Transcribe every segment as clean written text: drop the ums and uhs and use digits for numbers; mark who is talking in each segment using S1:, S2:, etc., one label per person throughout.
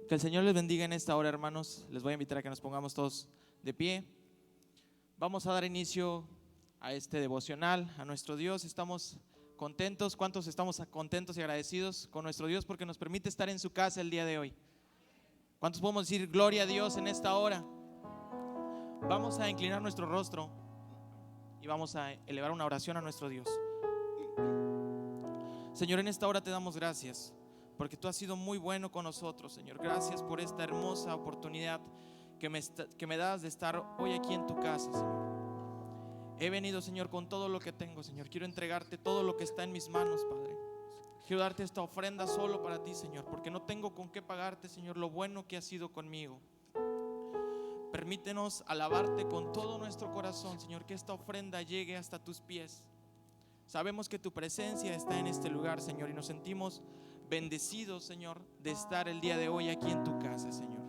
S1: Que el Señor les bendiga en esta hora, hermanos. Les voy a invitar a que nos pongamos todos de pie. Vamos a dar inicio a este devocional, a nuestro Dios. Estamos contentos. ¿Cuántos estamos contentos y agradecidos con nuestro Dios porque nos permite estar en su casa el día de hoy? ¿Cuántos podemos decir gloria a Dios en esta hora? Vamos a inclinar nuestro rostro y vamos a elevar una oración a nuestro Dios. Señor, en esta hora te damos gracias porque tú has sido muy bueno con nosotros, Señor. Gracias por esta hermosa oportunidad que me das de estar hoy aquí en tu casa, Señor. He venido, Señor, con todo lo que tengo, Señor. Quiero entregarte todo lo que está en mis manos, Padre. Quiero darte esta ofrenda solo para ti, Señor, porque no tengo con qué pagarte, Señor, lo bueno que has sido conmigo. Permítenos alabarte con todo nuestro corazón, Señor, que esta ofrenda llegue hasta tus pies. Sabemos que tu presencia está en este lugar, Señor, y nos sentimos bendecidos, Señor, de estar el día de hoy aquí en tu casa, Señor.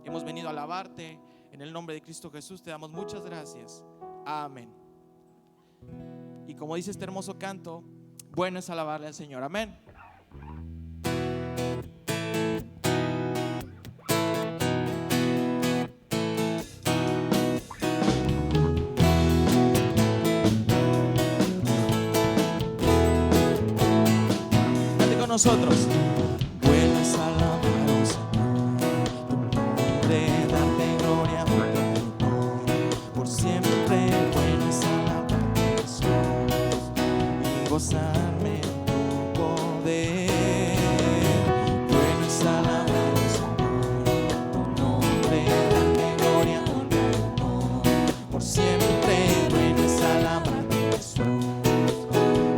S1: Hemos venido a alabarte en el nombre de Cristo Jesús. Te damos muchas gracias. Amén. Y como dice este hermoso canto, bueno es alabarle al Señor. Amén. Cante con nosotros. Bueno es alabar al Señor, tu nombre, darte gloria por tu honor, por siempre. Bueno es alabarte, Jesús, y gozarme en tu poder. Bueno es alabar al Señor, tu nombre, darte gloria por tu honor, por siempre. Bueno es alabarte, Jesús,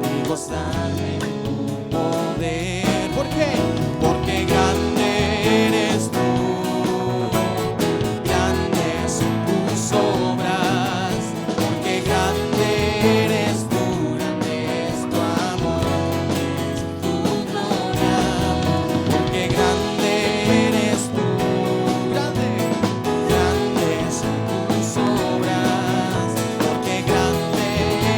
S1: y gozarme en tu poder. ¿Por qué? Porque grande eres tú, grandes son tus obras. Porque grande eres tú, grande es tu amor, es tu gloria. Porque grande eres tú, grandes son tus obras. Porque grande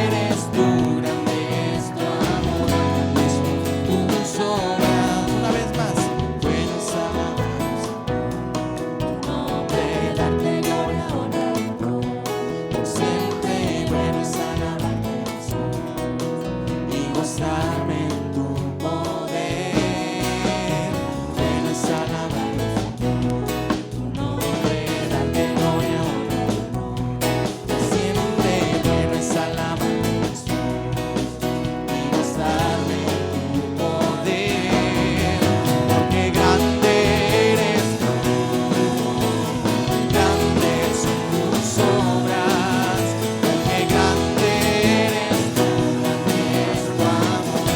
S1: eres tú, grande es tu amor, grandes son tus obras. Una vez más, bueno es alabar tu nombre, darte gloria, honra y gloria por siempre. Bueno es alabarte, Jesús, y gozarme en tu poder. Bueno es alabarte, tu nombre, darte gloria, honra y gloria por siempre. Bueno es alabarte, Jesús, y gozarme en tu poder. Porque grande eres tú, grandes son tus obras. Porque grande eres tú, grande es tu amor,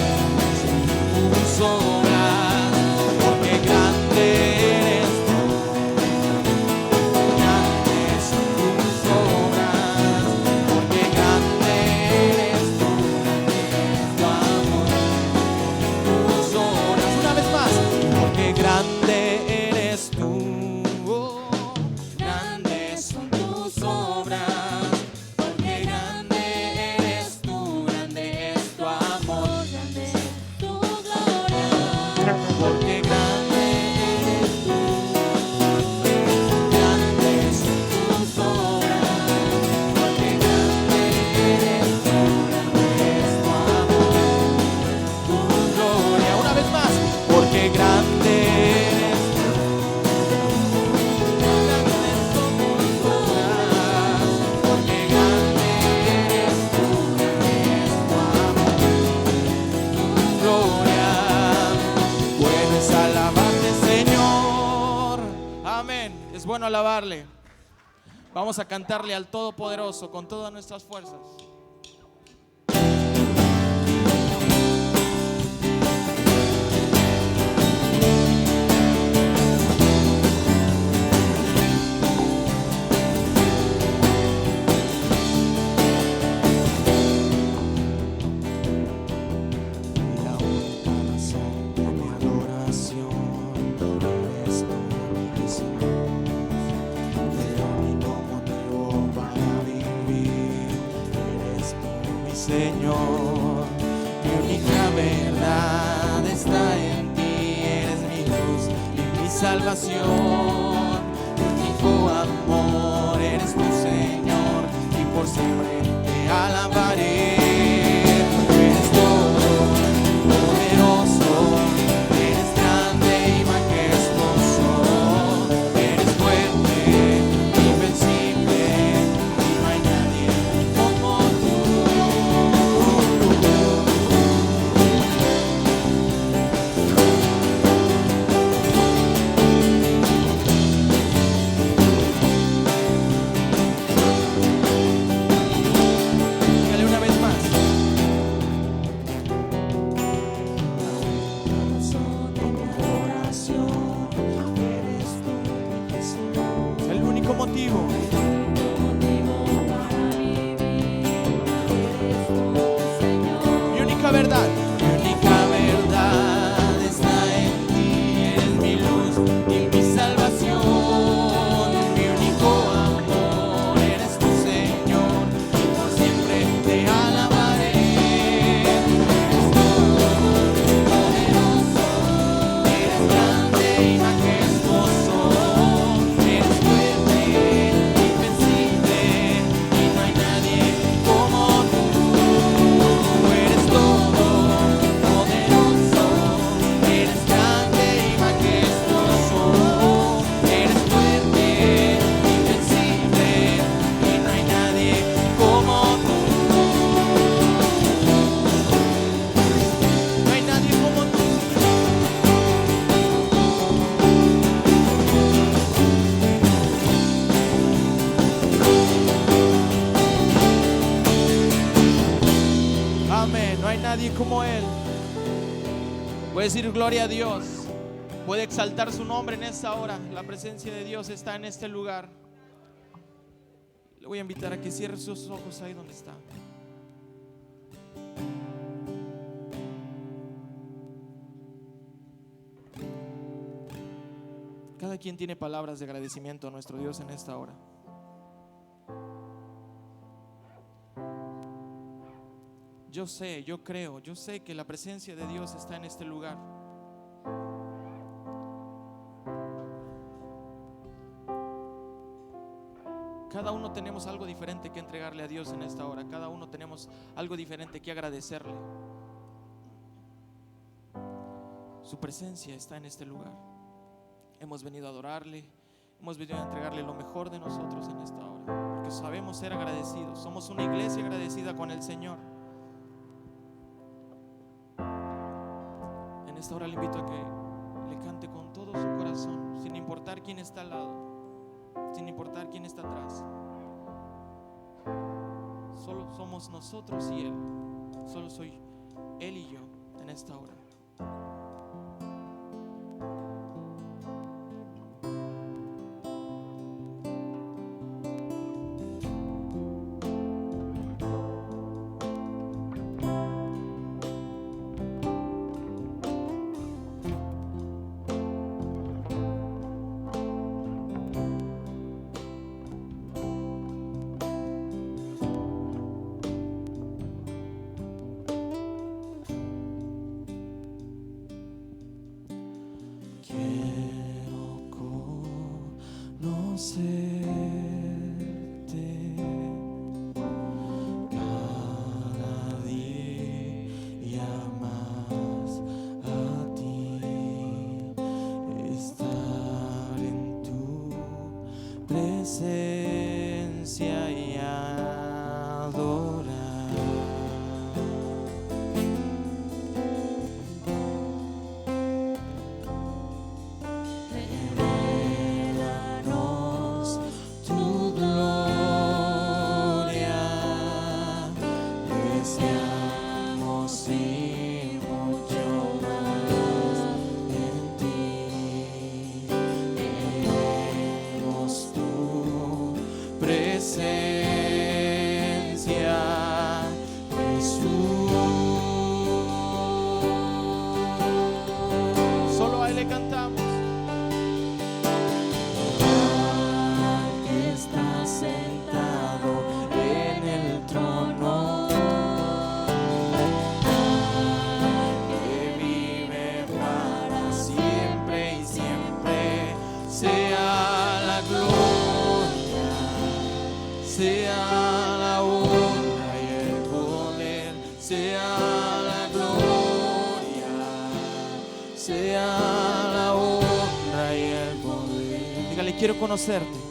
S1: tus obras. Porque grande eres tú, grandes son tus obras. Porque grande eres tú, grande es tu amor, tus obras. Una vez más, porque grande eres tú, oh, grandes son tus obras. Porque grande eres tú, grande es tu amor, grande es tu gloria. Porque grande eres tú, grandes son tus obras. Porque grande eres tú, grande es tu amor, tu gloria. Una vez más, porque grande eres tú, grandes son tus obras. Porque grande eres tú, grande es tu amor, tu gloria. Bueno es alabarte, Señor. Amén. Es bueno alabarle. Vamos a cantarle al Todopoderoso con todas nuestras fuerzas. La única razón de mi adoración eres tú, mi Señor. El único motivo para vivir eres tú, mi Señor. Mi única verdad está en ti, eres mi luz y mi salvación, mi único amor, eres tu Señor, y por siempre te alabaré. Eres todo poderoso, eres grande y majestuoso, eres fuerte, invencible, y no hay nadie como tú. Dígale una vez más. La razón de mi adoración, eres tú, mi Jesús. El único motivo. Mi única verdad. Mi única verdad está en ti. Eres mi luz y mi salvación. Mi único amor, eres tu Señor, y por siempre te alabaré. Eres todo poderoso, eres grande y majestuoso, eres fuerte, invencible, y no hay nadie como tú. Eres todo poderoso, eres grande y majestuoso, eres fuerte, invencible, y no hay nadie como tú. No hay nadie como tú. Amén. No hay nadie como Él. Puede decir gloria a Dios. Puede exaltar su nombre en esta hora. La presencia de Dios está en este lugar. Le voy a invitar a que cierre sus ojos ahí donde está. Cada quien tiene palabras de agradecimiento a nuestro Dios en esta hora. Yo sé, yo creo, yo sé que la presencia de Dios está en este lugar. Cada uno tenemos algo diferente que entregarle a Dios en esta hora. Cada uno tenemos algo diferente que agradecerle. Su presencia está en este lugar. Hemos venido a adorarle, hemos venido a entregarle lo mejor de nosotros en esta hora, porque sabemos ser agradecidos. Somos una iglesia agradecida con el Señor. En esta hora le invito a que le cante con todo su corazón, sin importar quién está al lado, sin importar quién está atrás. Solo somos nosotros y Él. Solo soy Él y yo en esta hora. Quiero conocerte cada día más, a ti estar en tu presencia y adorar. Revélanos tu gloria, deseamos y mucho más en ti. Queremos tu la gloria, sea la honra y el poder. Dígale, quiero conocerte.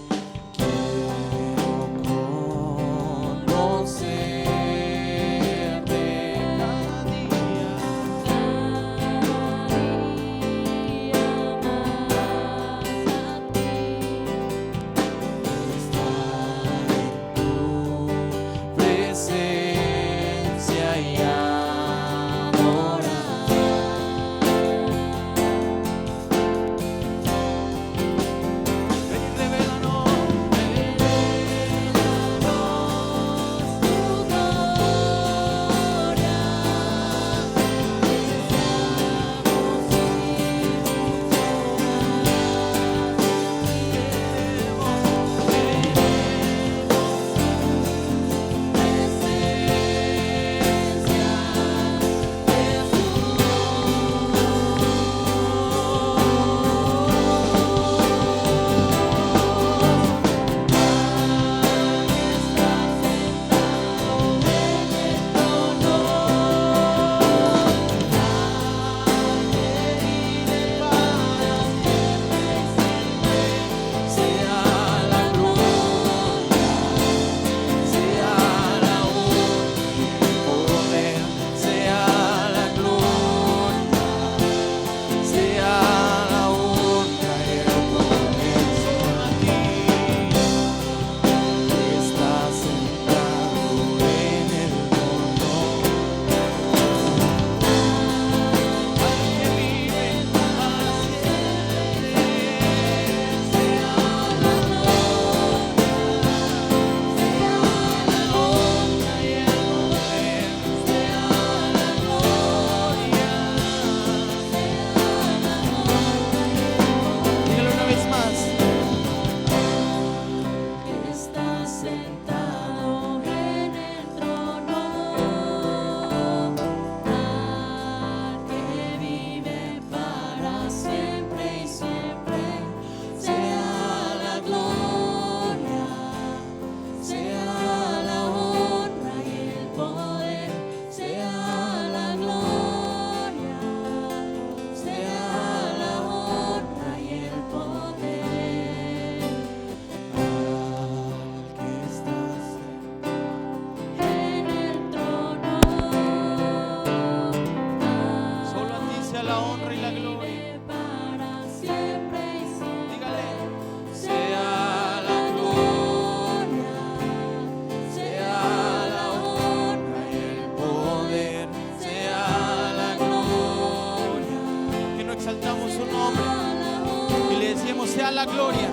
S1: Sea la gloria,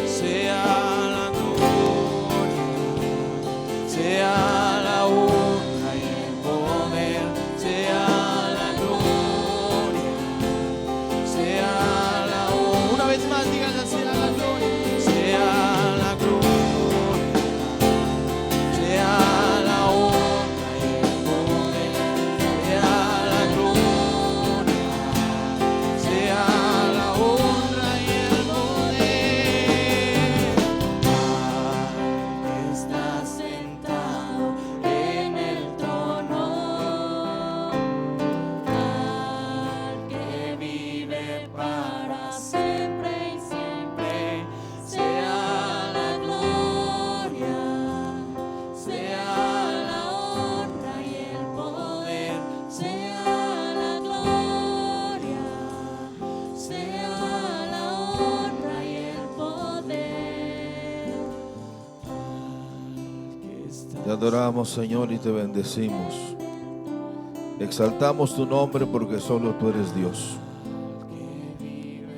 S1: sea la gloria, sea la honra y el poder, sea la gloria, sea la honra. Una vez más, díganle, sea la gloria, sea la gloria, sea la honra y el poder, sea la gloria, sea la honra.
S2: Te adoramos, Señor, y te bendecimos. Exaltamos tu nombre porque solo tú eres Dios,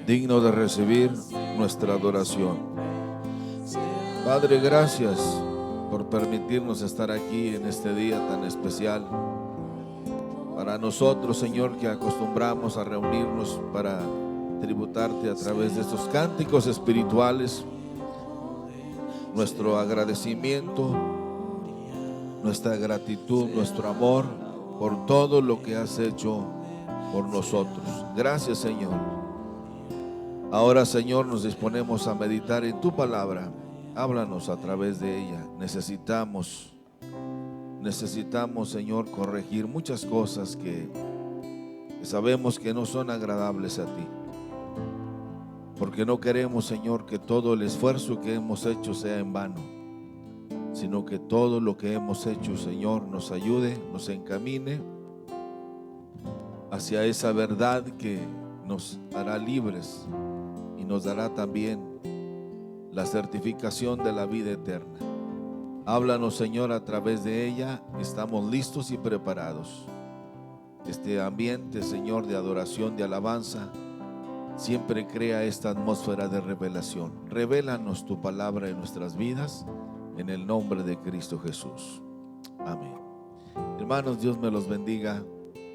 S2: digno de recibir nuestra adoración. Padre, gracias por permitirnos estar aquí en este día tan especial. Para nosotros, Señor, que acostumbramos a reunirnos para tributarte a través de estos cánticos espirituales, nuestro agradecimiento, nuestra gratitud, nuestro amor por todo lo que has hecho por nosotros. Gracias, Señor. Ahora, Señor, nos disponemos a meditar en tu palabra. Háblanos a través de ella. Necesitamos necesitamos, Señor, corregir muchas cosas que sabemos que no son agradables a ti. Porque no queremos, Señor, que todo el esfuerzo que hemos hecho sea en vano, sino que todo lo que hemos hecho, Señor, nos ayude, nos encamine hacia esa verdad que nos hará libres y nos dará también la certificación de la vida eterna. Háblanos, Señor, a través de ella. Estamos listos y preparados. Este ambiente, Señor, de adoración, de alabanza, siempre crea esta atmósfera de revelación. Revélanos tu palabra en nuestras vidas, en el nombre de Cristo Jesús. Amén. Hermanos, Dios me los bendiga.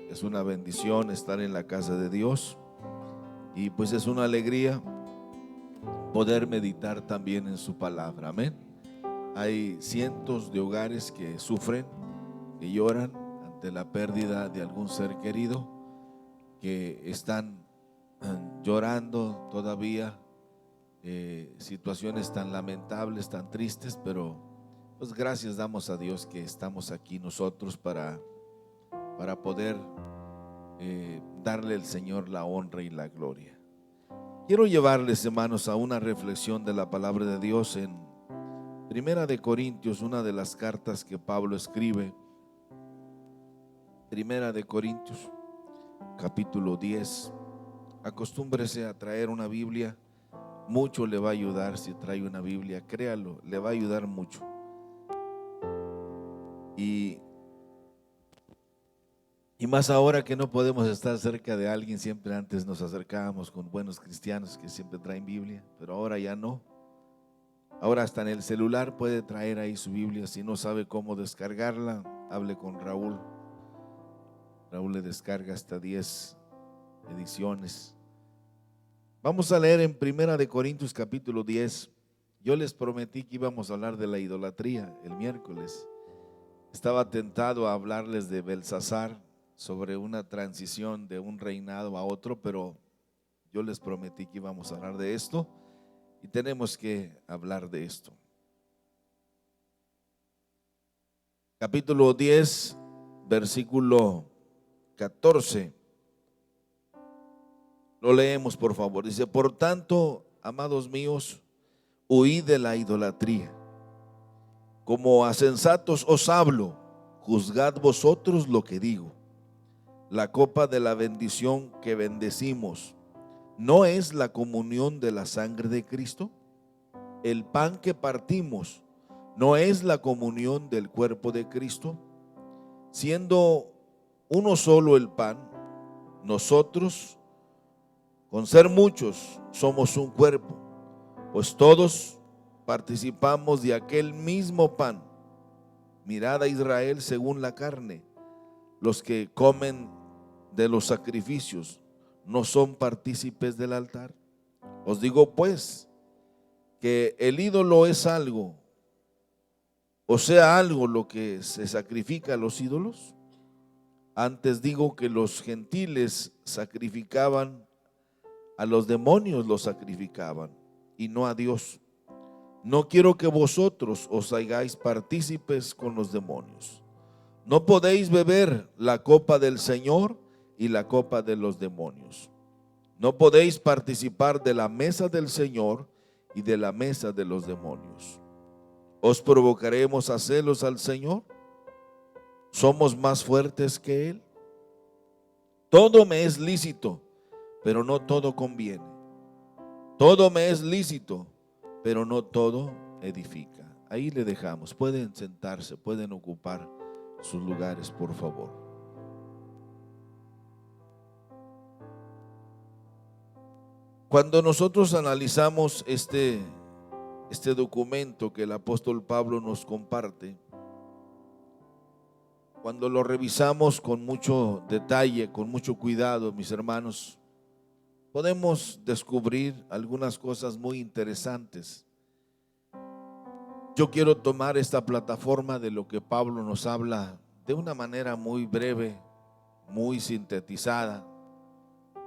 S2: Es una bendición estar en la casa de Dios y pues es una alegría poder meditar también en su palabra. Amén. Hay cientos de hogares que sufren, que lloran ante la pérdida de algún ser querido, que están llorando todavía situaciones tan lamentables, tan tristes, pero pues gracias damos a Dios que estamos aquí nosotros para poder darle al Señor la honra y la gloria. Quiero llevarles, hermanos, a una reflexión de la palabra de Dios en Primera de Corintios, una de las cartas que Pablo escribe. Primera de Corintios, capítulo 10. Acostúmbrese a traer una Biblia, mucho le va a ayudar si trae una Biblia, créalo, le va a ayudar mucho. Y más ahora que no podemos estar cerca de alguien, siempre antes nos acercábamos con buenos cristianos que siempre traen Biblia, pero ahora ya no. Ahora hasta en el celular puede traer ahí su Biblia. Si no sabe cómo descargarla, hable con Raúl. Raúl le descarga hasta 10 ediciones. Vamos a leer en Primera de Corintios capítulo 10. Yo les prometí que íbamos a hablar de la idolatría el miércoles. Estaba tentado a hablarles de Belsasar, sobre una transición de un reinado a otro, pero yo les prometí que íbamos a hablar de esto y tenemos que hablar de esto. Capítulo 10, versículo 14. Lo leemos, por favor. Dice: por tanto, amados míos, huid de la idolatría. Como a sensatos os hablo, juzgad vosotros lo que digo. La copa de la bendición que bendecimos, ¿no es la comunión de la sangre de Cristo? El pan que partimos, ¿no es la comunión del cuerpo de Cristo? Siendo uno solo el pan, nosotros, con ser muchos, somos un cuerpo, pues todos participamos de aquel mismo pan. Mirad a Israel según la carne. Los que comen de los sacrificios no son partícipes del altar. Os digo pues que el ídolo es algo, o sea, algo lo que se sacrifica a los ídolos. Antes digo que los gentiles sacrificaban a los demonios, los sacrificaban y no a Dios. No quiero que vosotros os hagáis partícipes con los demonios. No podéis beber la copa del Señor y la copa de los demonios. No podéis participar de la mesa del Señor y de la mesa de los demonios. ¿Os provocaremos a celos al Señor? ¿Somos más fuertes que Él? Todo me es lícito, pero no todo conviene. Todo me es lícito, pero no todo edifica. Ahí le dejamos. Pueden sentarse, pueden ocupar sus lugares, por favor. Cuando nosotros analizamos este documento que el apóstol Pablo nos comparte, cuando lo revisamos con mucho detalle, con mucho cuidado, mis hermanos, podemos descubrir algunas cosas muy interesantes. Yo quiero tomar esta plataforma de lo que Pablo nos habla de una manera muy breve, muy sintetizada,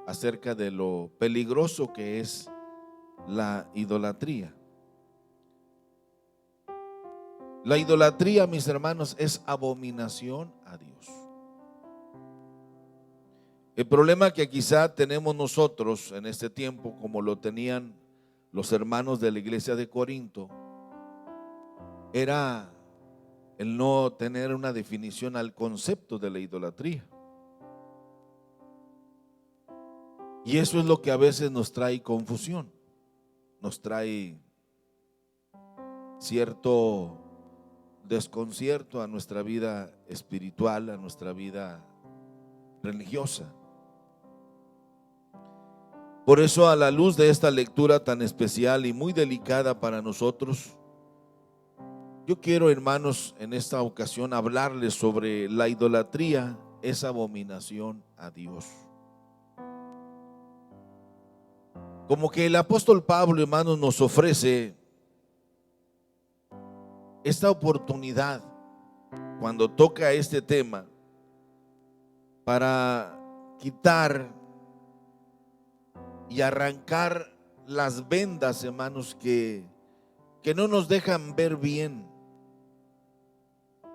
S2: acerca de lo peligroso que es la idolatría. La idolatría, mis hermanos, es abominación a Dios. El problema que quizá tenemos nosotros en este tiempo, como lo tenían los hermanos de la iglesia de Corinto, era el no tener una definición al concepto de la idolatría. Y eso es lo que a veces nos trae confusión, nos trae cierto desconcierto a nuestra vida espiritual, a nuestra vida religiosa. Por eso, a la luz de esta lectura tan especial y muy delicada para nosotros, yo quiero, hermanos, en esta ocasión hablarles sobre la idolatría, esa abominación a Dios. Como que el apóstol Pablo, hermanos, nos ofrece esta oportunidad cuando toca este tema para quitar y arrancar las vendas, hermanos, que no nos dejan ver bien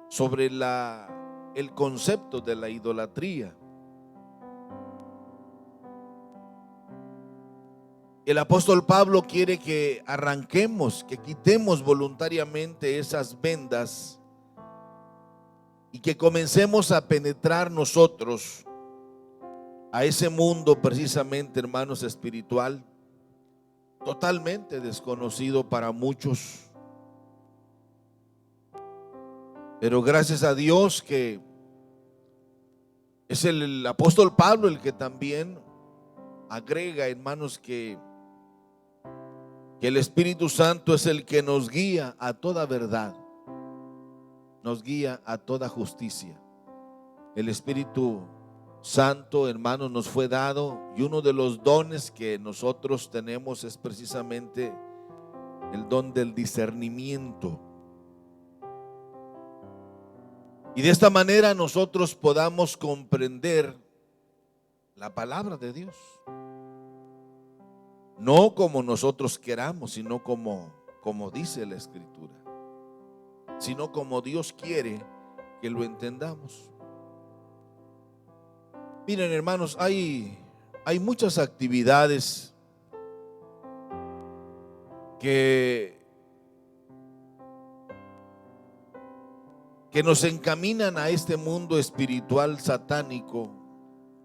S2: sobre el concepto de la idolatría. El apóstol Pablo quiere que arranquemos, que quitemos voluntariamente esas vendas y que comencemos a penetrar nosotros a ese mundo precisamente, hermanos, espiritual, totalmente desconocido para muchos. Pero gracias a Dios que es el apóstol Pablo el que también agrega, hermanos, que el Espíritu Santo es el que nos guía a toda verdad, nos guía a toda justicia. El Espíritu Santo, hermanos, nos fue dado, y uno de los dones que nosotros tenemos es precisamente el don del discernimiento. Y de esta manera nosotros podamos comprender la palabra de Dios. No como nosotros queramos, sino como dice la Escritura, sino como Dios quiere que lo entendamos. Miren, hermanos, hay muchas actividades que nos encaminan a este mundo espiritual satánico,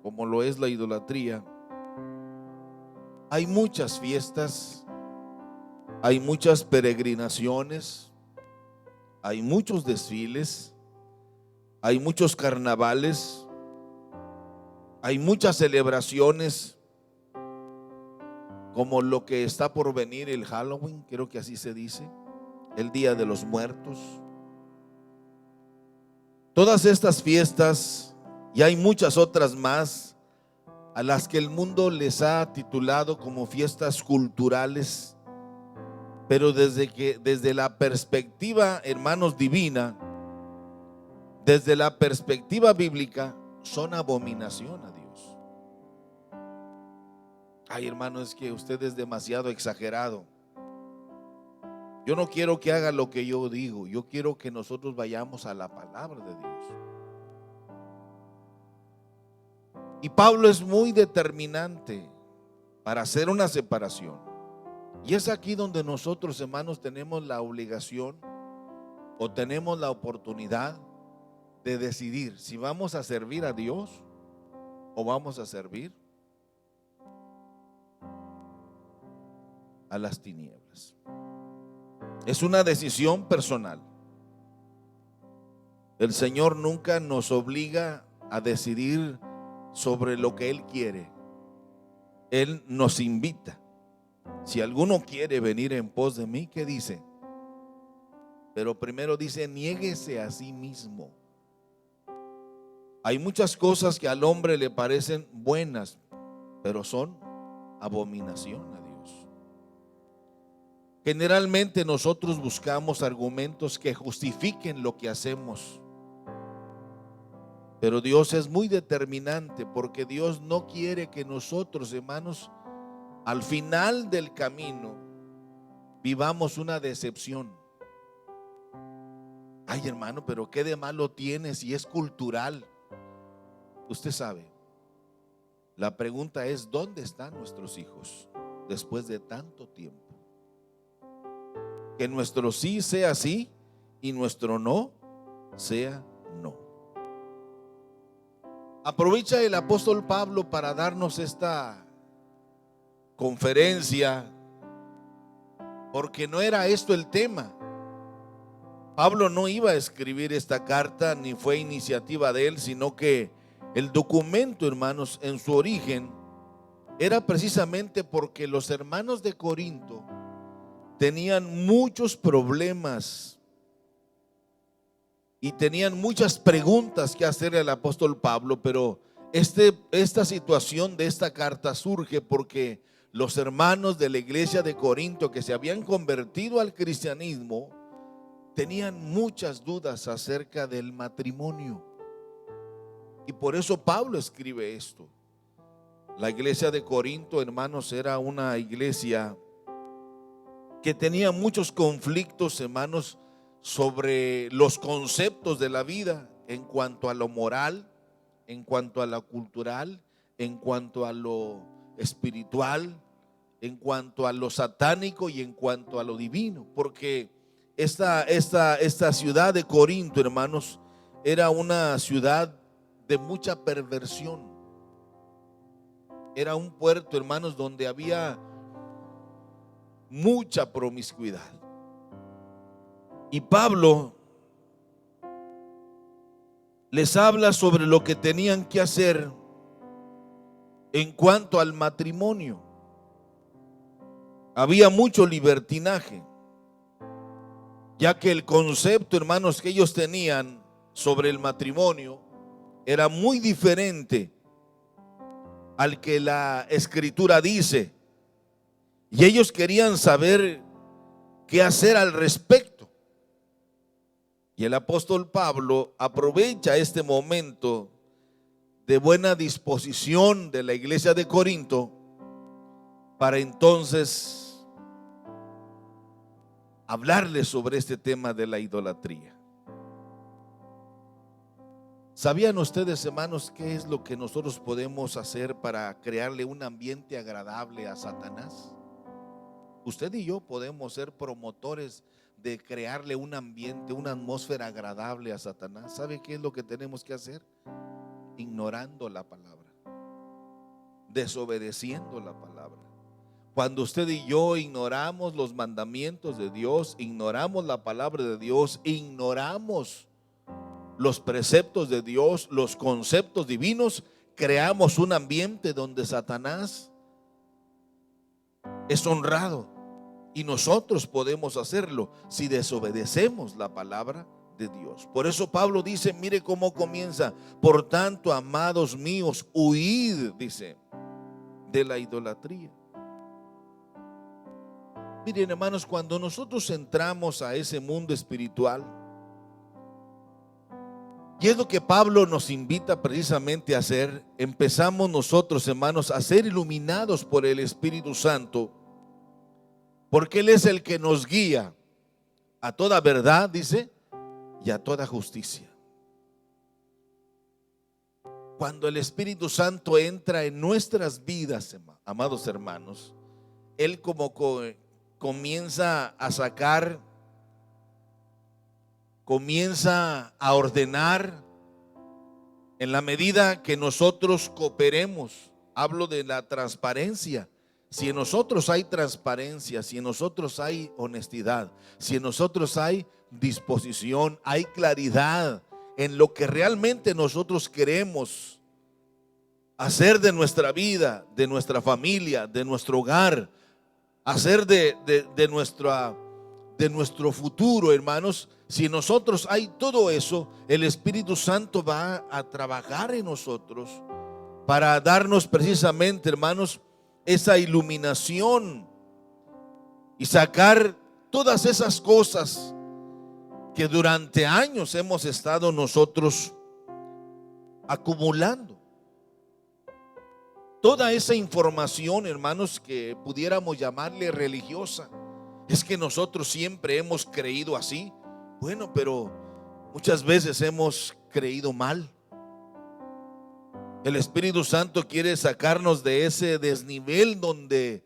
S2: como lo es la idolatría. Hay muchas fiestas, hay muchas peregrinaciones, hay muchos desfiles, hay muchos carnavales, hay muchas celebraciones, como lo que está por venir, el Halloween, creo que así se dice, el Día de los Muertos. Todas estas fiestas, y hay muchas otras más, a las que el mundo les ha titulado como fiestas culturales, pero desde la perspectiva, hermanos, divina, desde la perspectiva bíblica, son abominación a Dios. Ay, hermano, es que usted es demasiado exagerado. Yo no quiero que haga lo que yo digo, yo quiero que nosotros vayamos a la palabra de Dios. Y Pablo es muy determinante para hacer una separación. Y es aquí donde nosotros, hermanos, tenemos la obligación o tenemos la oportunidad de decidir si vamos a servir a Dios o vamos a servir a las tinieblas. Es una decisión personal. El Señor nunca nos obliga a decidir sobre lo que Él quiere. Él nos invita. Si alguno quiere venir en pos de mí, ¿qué dice? Pero primero dice, niéguese a sí mismo. Hay muchas cosas que al hombre le parecen buenas, pero son abominación a Dios. Generalmente nosotros buscamos argumentos que justifiquen lo que hacemos. Pero Dios es muy determinante, porque Dios no quiere que nosotros, hermanos, al final del camino vivamos una decepción. Ay, hermano, pero ¿qué de malo tiene si es cultural? Usted sabe, la pregunta es: ¿dónde están nuestros hijos después de tanto tiempo? Que nuestro sí sea sí y nuestro no sea no. Aprovecha el apóstol Pablo para darnos esta conferencia, porque no era esto el tema. Pablo no iba a escribir esta carta, ni fue iniciativa de él, sino que el documento, hermanos, en su origen era precisamente porque los hermanos de Corinto tenían muchos problemas y tenían muchas preguntas que hacerle al apóstol Pablo. Pero esta situación de esta carta surge porque los hermanos de la iglesia de Corinto, que se habían convertido al cristianismo, tenían muchas dudas acerca del matrimonio. Y por eso Pablo escribe esto. La iglesia de Corinto, hermanos, era una iglesia que tenía muchos conflictos, hermanos, sobre los conceptos de la vida, en cuanto a lo moral, en cuanto a lo cultural, en cuanto a lo espiritual, en cuanto a lo satánico y en cuanto a lo divino. Porque esta ciudad de Corinto, hermanos, era una ciudad de mucha perversión. Era un puerto, hermanos, donde había mucha promiscuidad. Y Pablo les habla sobre lo que tenían que hacer en cuanto al matrimonio. Había mucho libertinaje, ya que el concepto, hermanos, que ellos tenían sobre el matrimonio era muy diferente al que la escritura dice, y ellos querían saber qué hacer al respecto. Y el apóstol Pablo aprovecha este momento de buena disposición de la iglesia de Corinto para entonces hablarles sobre este tema de la idolatría. ¿Sabían ustedes, hermanos, qué es lo que nosotros podemos hacer para crearle un ambiente agradable a Satanás? Usted y yo podemos ser promotores de crearle un ambiente, una atmósfera agradable a Satanás. ¿Sabe qué es lo que tenemos que hacer? Ignorando la palabra, desobedeciendo la palabra. Cuando usted y yo ignoramos los mandamientos de Dios, ignoramos la palabra de Dios, ignoramos los preceptos de Dios, los conceptos divinos, creamos un ambiente donde Satanás es honrado. Y nosotros podemos hacerlo si desobedecemos la palabra de Dios. Por eso Pablo dice, mire cómo comienza: por tanto, amados míos, huid, dice, de la idolatría. Miren, hermanos, cuando nosotros entramos a ese mundo espiritual, y es lo que Pablo nos invita precisamente a hacer, empezamos nosotros, hermanos, a ser iluminados por el Espíritu Santo, porque Él es el que nos guía a toda verdad, dice, y a toda justicia. Cuando el Espíritu Santo entra en nuestras vidas, amados hermanos, Él como comienza a sacar, comienza a ordenar en la medida que nosotros cooperemos. Hablo de la transparencia. Si en nosotros hay transparencia, si en nosotros hay honestidad, si en nosotros hay disposición, hay claridad en lo que realmente nosotros queremos hacer de nuestra vida, de nuestra familia, de nuestro hogar, hacer de nuestro futuro, hermanos. Si en nosotros hay todo eso, el Espíritu Santo va a trabajar en nosotros para darnos precisamente, hermanos, esa iluminación y sacar todas esas cosas que durante años hemos estado nosotros acumulando. Toda esa información, hermanos, que pudiéramos llamarle religiosa. Es que nosotros siempre hemos creído así. Bueno, pero Muchas veces hemos creído mal. El Espíritu Santo quiere sacarnos de ese desnivel donde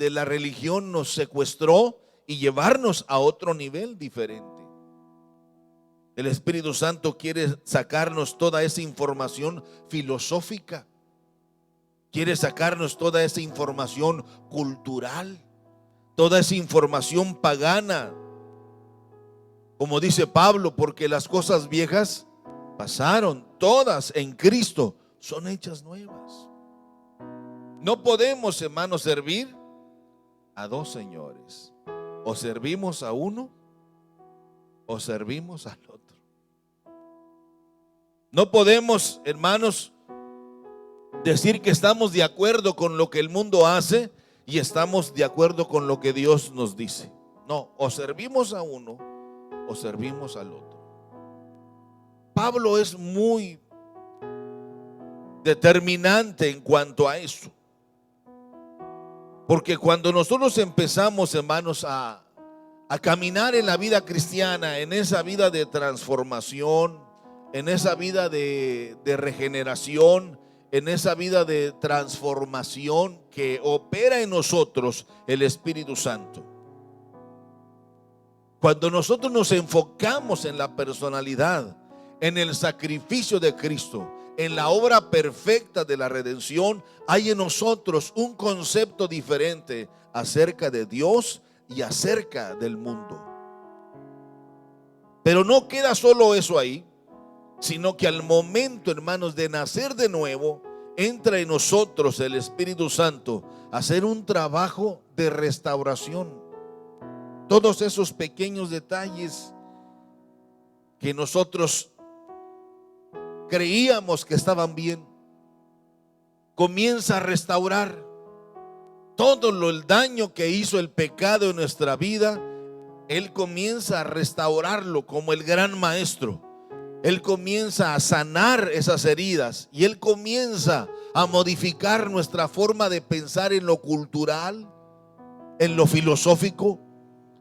S2: la religión nos secuestró y llevarnos a otro nivel diferente. El Espíritu Santo quiere sacarnos toda esa información filosófica. Quiere sacarnos toda esa información cultural, toda esa información pagana. Como dice Pablo, porque las cosas viejas pasaron, todas en Cristo son hechas nuevas. No podemos, hermanos, servir a dos señores. O servimos a uno o servimos al otro. No podemos, hermanos, decir que estamos de acuerdo con lo que el mundo hace y estamos de acuerdo con lo que Dios nos dice. No, o servimos a uno o servimos al otro. Pablo es muy determinante en cuanto a eso. Porque cuando nosotros empezamos, hermanos, a caminar en la vida cristiana, en esa vida de transformación, en esa vida de regeneración, en esa vida de transformación que opera en nosotros el Espíritu Santo. Cuando nosotros nos enfocamos en la personalidad, en el sacrificio de Cristo, en la obra perfecta de la redención, hay en nosotros un concepto diferente acerca de Dios y acerca del mundo. Pero no queda solo eso ahí, sino que al momento, hermanos, de nacer de nuevo, entra en nosotros el Espíritu Santo a hacer un trabajo de restauración. Todos esos pequeños detalles que nosotros creíamos que estaban bien, comienza a restaurar todo el daño que hizo el pecado en nuestra vida. Él comienza a restaurarlo como el gran maestro. Él comienza a sanar esas heridas y Él comienza a modificar nuestra forma de pensar en lo cultural, en lo filosófico,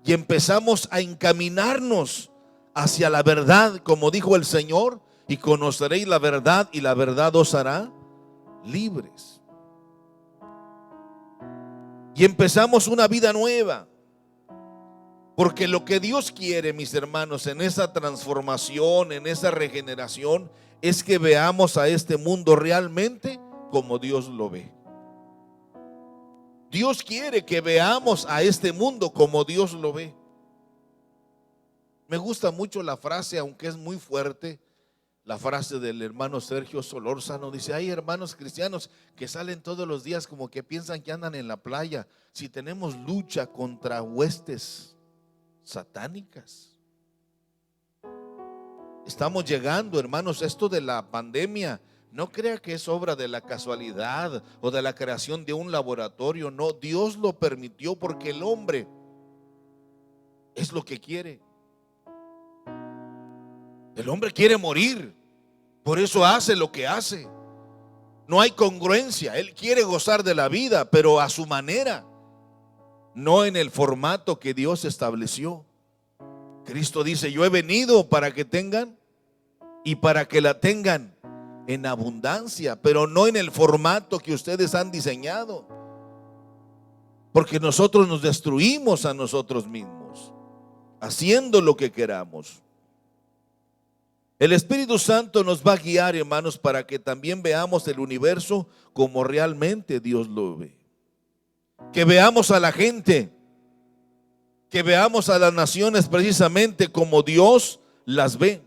S2: y empezamos a encaminarnos hacia la verdad, como dijo el Señor: y conoceréis la verdad y la verdad os hará libres. Y empezamos una vida nueva. Porque lo que Dios quiere, mis hermanos, en esa transformación, en esa regeneración, es que veamos a este mundo realmente como Dios lo ve. Dios quiere que veamos a este mundo como Dios lo ve. Me gusta mucho la frase, aunque es muy fuerte, la frase del hermano Sergio Solórzano. Dice: hay hermanos cristianos que salen todos los días como que piensan que andan en la playa. Si tenemos lucha contra huestes satánicas. Estamos llegando, hermanos, esto de la pandemia, no crea que es obra de la casualidad o de la creación de un laboratorio. No, Dios lo permitió porque el hombre es lo que quiere. El hombre quiere morir, por eso hace lo que hace. No hay congruencia. Él quiere gozar de la vida, pero a su manera, no en el formato que Dios estableció. Cristo dice: yo he venido para que tengan y para que la tengan en abundancia, pero no en el formato que ustedes han diseñado, porque nosotros nos destruimos a nosotros mismos haciendo lo que queramos. El Espíritu Santo nos va a guiar, hermanos, para que también veamos el universo como realmente Dios lo ve. Que veamos a la gente, que veamos a las naciones precisamente como Dios las ve.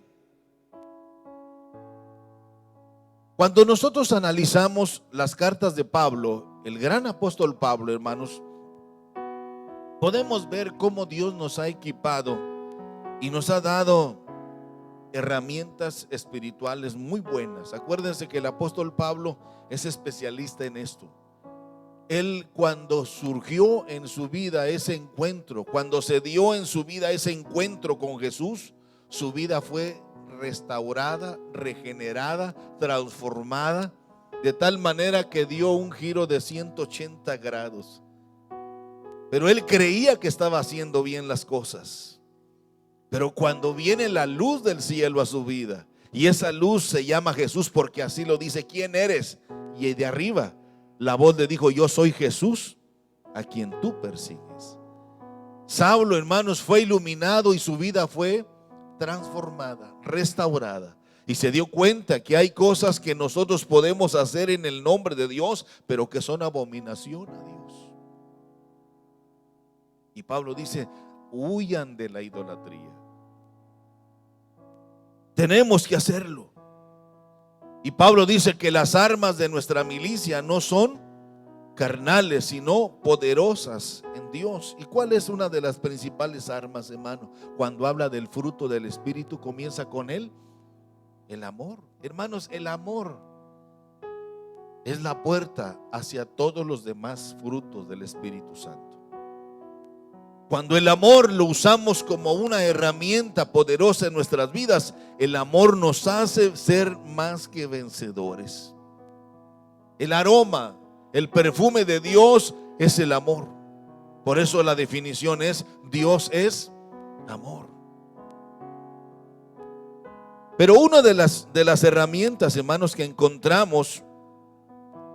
S2: Cuando nosotros analizamos las cartas de Pablo, el gran apóstol Pablo, hermanos, podemos ver cómo Dios nos ha equipado y nos ha dado herramientas espirituales muy buenas. Acuérdense que el apóstol Pablo es especialista en esto. Él, cuando surgió en su vida ese encuentro, cuando se dio en su vida ese encuentro con Jesús, su vida fue restaurada, regenerada, transformada, de tal manera que dio un giro de 180 grados. Pero él creía que estaba haciendo bien las cosas. Pero cuando viene la luz del cielo a su vida, y esa luz se llama Jesús porque así lo dice, ¿quién eres? Y de arriba la voz le dijo, yo soy Jesús a quien tú persigues. Saulo, hermanos, fue iluminado y su vida fue transformada, restaurada. Y se dio cuenta que hay cosas que nosotros podemos hacer en el nombre de Dios, pero que son abominación a Dios. Y Pablo dice, huyan de la idolatría. Tenemos que hacerlo. Y Pablo dice que las armas de nuestra milicia no son carnales, sino poderosas en Dios. ¿Y cuál es una de las principales armas, hermano? Cuando habla del fruto del Espíritu, comienza con el amor. Hermanos, el amor es la puerta hacia todos los demás frutos del Espíritu Santo. Cuando el amor lo usamos como una herramienta poderosa en nuestras vidas, el amor nos hace ser más que vencedores. El aroma, el perfume de Dios es el amor. Por eso la definición es: Dios es amor. Pero una de las herramientas, hermanos, que encontramos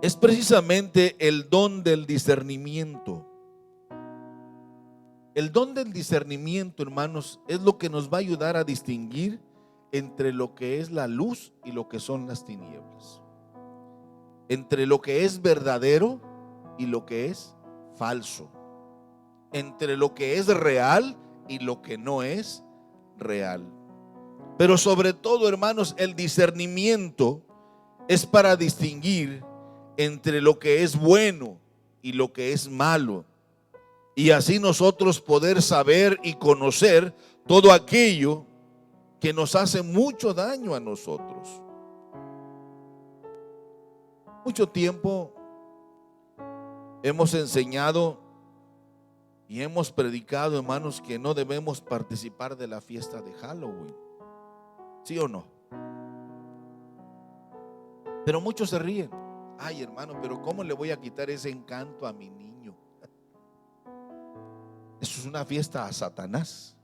S2: es precisamente el don del discernimiento. El don del discernimiento, hermanos, es lo que nos va a ayudar a distinguir entre lo que es la luz y lo que son las tinieblas, entre lo que es verdadero y lo que es falso, entre lo que es real y lo que no es real. Pero sobre todo, hermanos, el discernimiento es para distinguir entre lo que es bueno y lo que es malo, y así nosotros poder saber y conocer todo aquello que nos hace mucho daño a nosotros. Mucho tiempo hemos enseñado y hemos predicado, hermanos, que no debemos participar de la fiesta de Halloween. ¿Sí o no? Pero muchos se ríen. Ay, hermano, pero ¿cómo le voy a quitar ese encanto a mi niño? Eso es una fiesta a Satanás.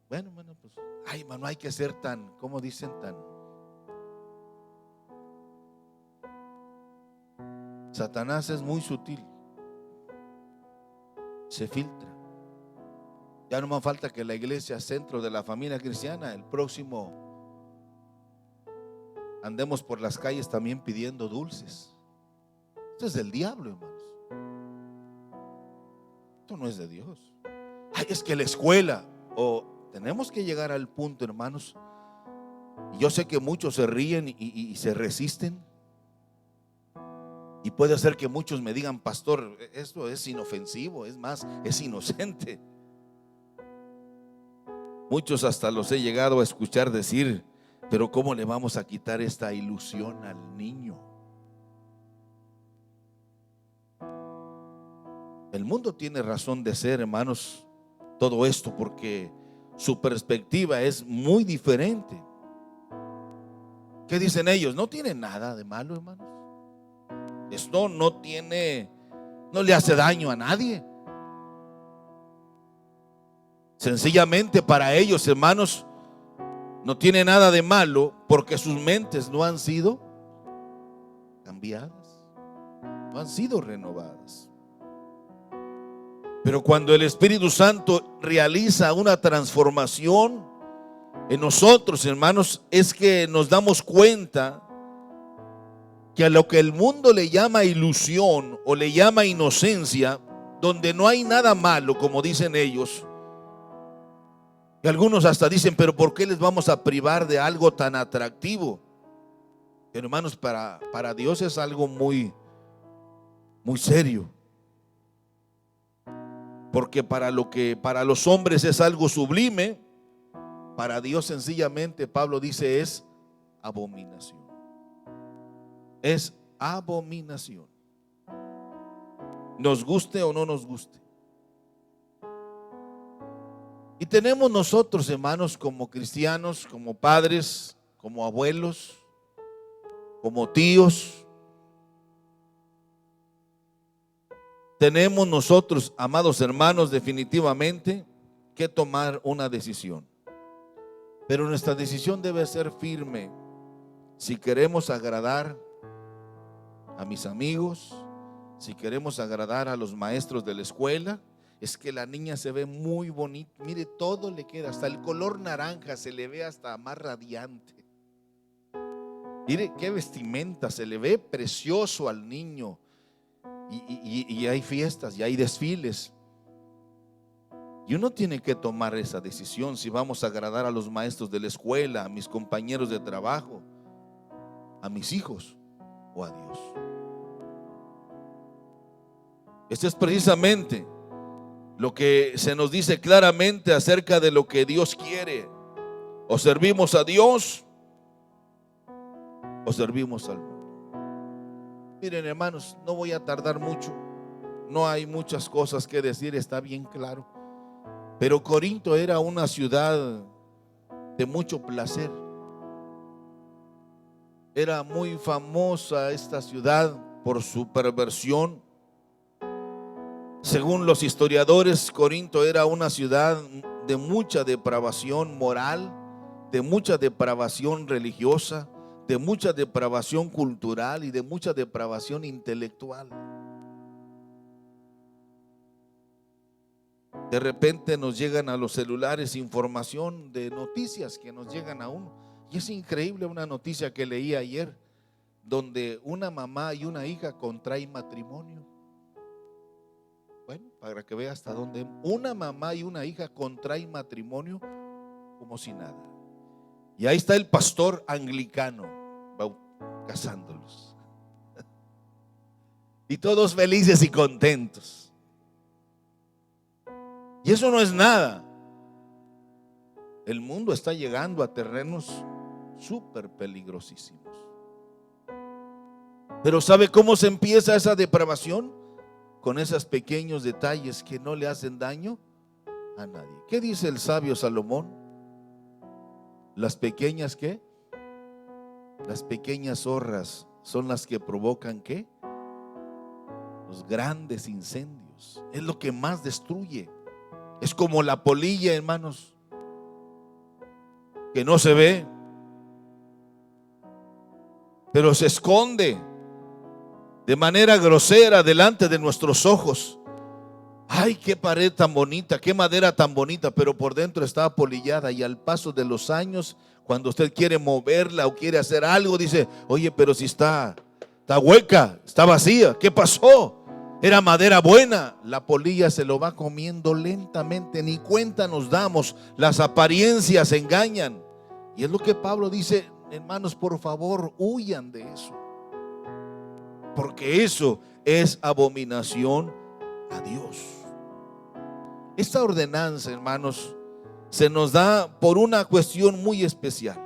S2: Bueno, pues, ay, hermano, hay que ser tan, ¿cómo dicen? Satanás es muy sutil. Se filtra. Ya no más falta que la iglesia, centro de la familia cristiana, el próximo andemos por las calles también pidiendo dulces. Esto es del diablo, hermanos. Esto no es de Dios. Ay, es que la escuela, tenemos que llegar al punto, hermanos. Y yo sé que muchos se ríen y se resisten. Y puede ser que muchos me digan: pastor, esto es inofensivo, es más, es inocente. Muchos hasta los he llegado a escuchar decir: pero ¿cómo le vamos a quitar esta ilusión al niño? El mundo tiene razón de ser, hermanos, todo esto, porque su perspectiva es muy diferente. ¿Qué dicen ellos? No tiene nada de malo, hermanos. Esto no le hace daño a nadie. Sencillamente para ellos, hermanos, no tiene nada de malo porque sus mentes no han sido cambiadas, no han sido renovadas. Pero cuando el Espíritu Santo realiza una transformación en nosotros, hermanos, es que nos damos cuenta que a lo que el mundo le llama ilusión o le llama inocencia, donde no hay nada malo, como dicen ellos, y algunos hasta dicen: pero ¿por qué les vamos a privar de algo tan atractivo? Pero, hermanos, para Dios es algo muy, muy serio. Porque para los hombres es algo sublime, para Dios sencillamente, Pablo dice, es abominación. Es abominación. Nos guste o no nos guste. Y tenemos nosotros, hermanos, como cristianos, como padres, como abuelos, como tíos, tenemos nosotros, amados hermanos, definitivamente que tomar una decisión. Pero nuestra decisión debe ser firme. Si queremos agradar a mis amigos, si queremos agradar a los maestros de la escuela, es que la niña se ve muy bonita. Mire, todo le queda, hasta el color naranja se le ve hasta más radiante. Mire qué vestimenta, se le ve precioso al niño. Y hay fiestas y hay desfiles. Y uno tiene que tomar esa decisión si vamos a agradar a los maestros de la escuela, a mis compañeros de trabajo, a mis hijos o a Dios. Esto es precisamente lo que se nos dice claramente acerca de lo que Dios quiere. O servimos a Dios o servimos al mundo. Miren, hermanos, no voy a tardar mucho. No hay muchas cosas que decir, está bien claro. Pero Corinto era una ciudad de mucho placer. Era muy famosa esta ciudad por su perversión. Según los historiadores, Corinto era una ciudad de mucha depravación moral, de mucha depravación religiosa, de mucha depravación cultural y de mucha depravación intelectual. De repente nos llegan a los celulares información de noticias que nos llegan a uno. Y es increíble una noticia que leí ayer, donde una mamá y una hija contraen matrimonio. Bueno, para que vea hasta dónde. Una mamá y una hija contraen matrimonio como si nada. Y ahí está el pastor anglicano casándolos. Y todos felices y contentos. Y eso no es nada. El mundo está llegando a terrenos súper peligrosísimos. Pero ¿sabe cómo se empieza esa depravación? Con esos pequeños detalles que no le hacen daño a nadie. ¿Qué dice el sabio Salomón? Las pequeñas, ¿qué? Las pequeñas zorras son las que provocan, ¿qué? Los grandes incendios. Es lo que más destruye. Es como la polilla, hermanos, que no se ve, pero se esconde de manera grosera delante de nuestros ojos. Ay, qué pared tan bonita, qué madera tan bonita, pero por dentro está apolillada. Y al paso de los años, cuando usted quiere moverla o quiere hacer algo, dice: oye, pero si está hueca, está vacía, ¿qué pasó? Era madera buena. La polilla se lo va comiendo lentamente, ni cuenta nos damos. Las apariencias engañan. Y es lo que Pablo dice: hermanos, por favor, huyan de eso, porque eso es abominación a Dios. Esta ordenanza, hermanos, se nos da por una cuestión muy especial.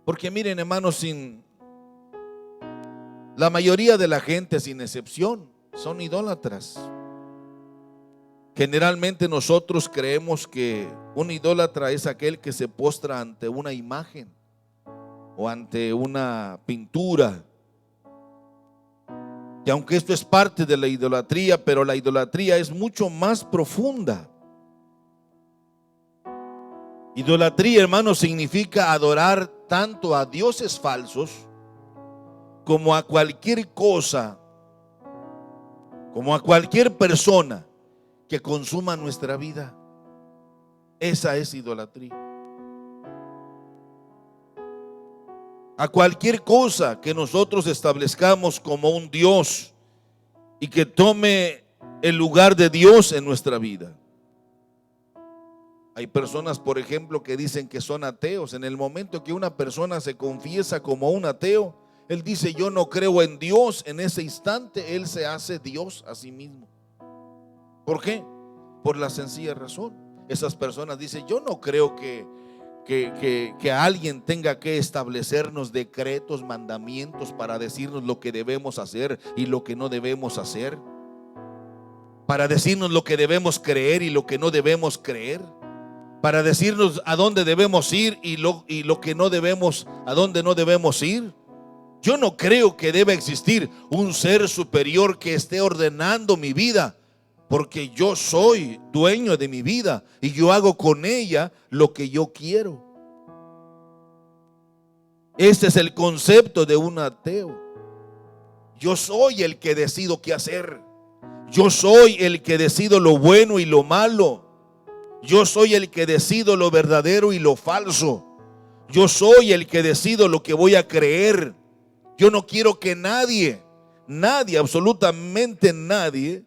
S2: Porque miren, hermanos, la mayoría de la gente, sin excepción, son idólatras. Generalmente nosotros creemos que un idólatra es aquel que se postra ante una imagen o ante una pintura. Y aunque esto es parte de la idolatría, pero la idolatría es mucho más profunda. Idolatría, hermanos, significa adorar tanto a dioses falsos como a cualquier cosa, como a cualquier persona que consuma nuestra vida. Esa es idolatría. A cualquier cosa que nosotros establezcamos como un Dios y que tome el lugar de Dios en nuestra vida. Hay personas, por ejemplo, que dicen que son ateos. En el momento que una persona se confiesa como un ateo, él dice: yo no creo en Dios. En ese instante él se hace Dios a sí mismo. ¿Por qué? Por la sencilla razón. Esas personas dicen: yo no creo que alguien tenga que establecernos decretos, mandamientos para decirnos lo que debemos hacer y lo que no debemos hacer, para decirnos lo que debemos creer y lo que no debemos creer, para decirnos a dónde debemos ir y lo que no debemos, a dónde no debemos ir. Yo no creo que deba existir un ser superior que esté ordenando mi vida porque yo soy dueño de mi vida y yo hago con ella lo que yo quiero. Este es el concepto de un ateo. Yo soy el que decido qué hacer. Yo soy el que decido lo bueno y lo malo. Yo soy el que decido lo verdadero y lo falso. Yo soy el que decido lo que voy a creer. Yo no quiero que nadie, absolutamente nadie,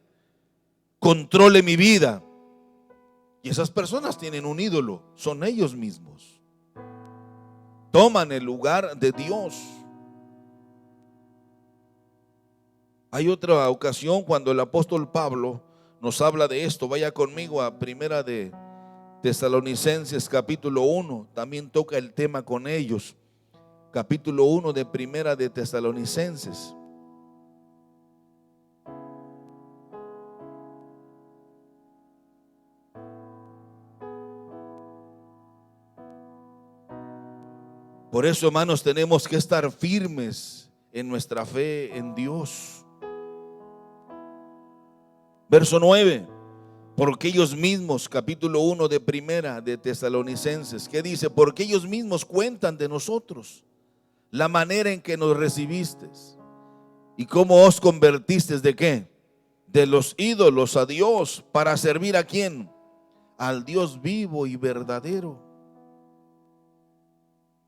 S2: controle mi vida. Y esas personas tienen un ídolo, son ellos mismos. Toman el lugar de Dios. Hay otra ocasión cuando el apóstol Pablo nos habla de esto. Vaya conmigo a Primera de Tesalonicenses capítulo 1. También toca el tema con ellos. Capítulo 1 de Primera de Tesalonicenses. Por eso, hermanos, tenemos que estar firmes en nuestra fe en Dios. Verso 9. Porque ellos mismos, capítulo 1 de Primera de Tesalonicenses, ¿qué dice? Porque ellos mismos cuentan de nosotros la manera en que nos recibisteis y cómo os convertisteis ¿de qué? De los ídolos a Dios, para servir ¿a quién? Al Dios vivo y verdadero.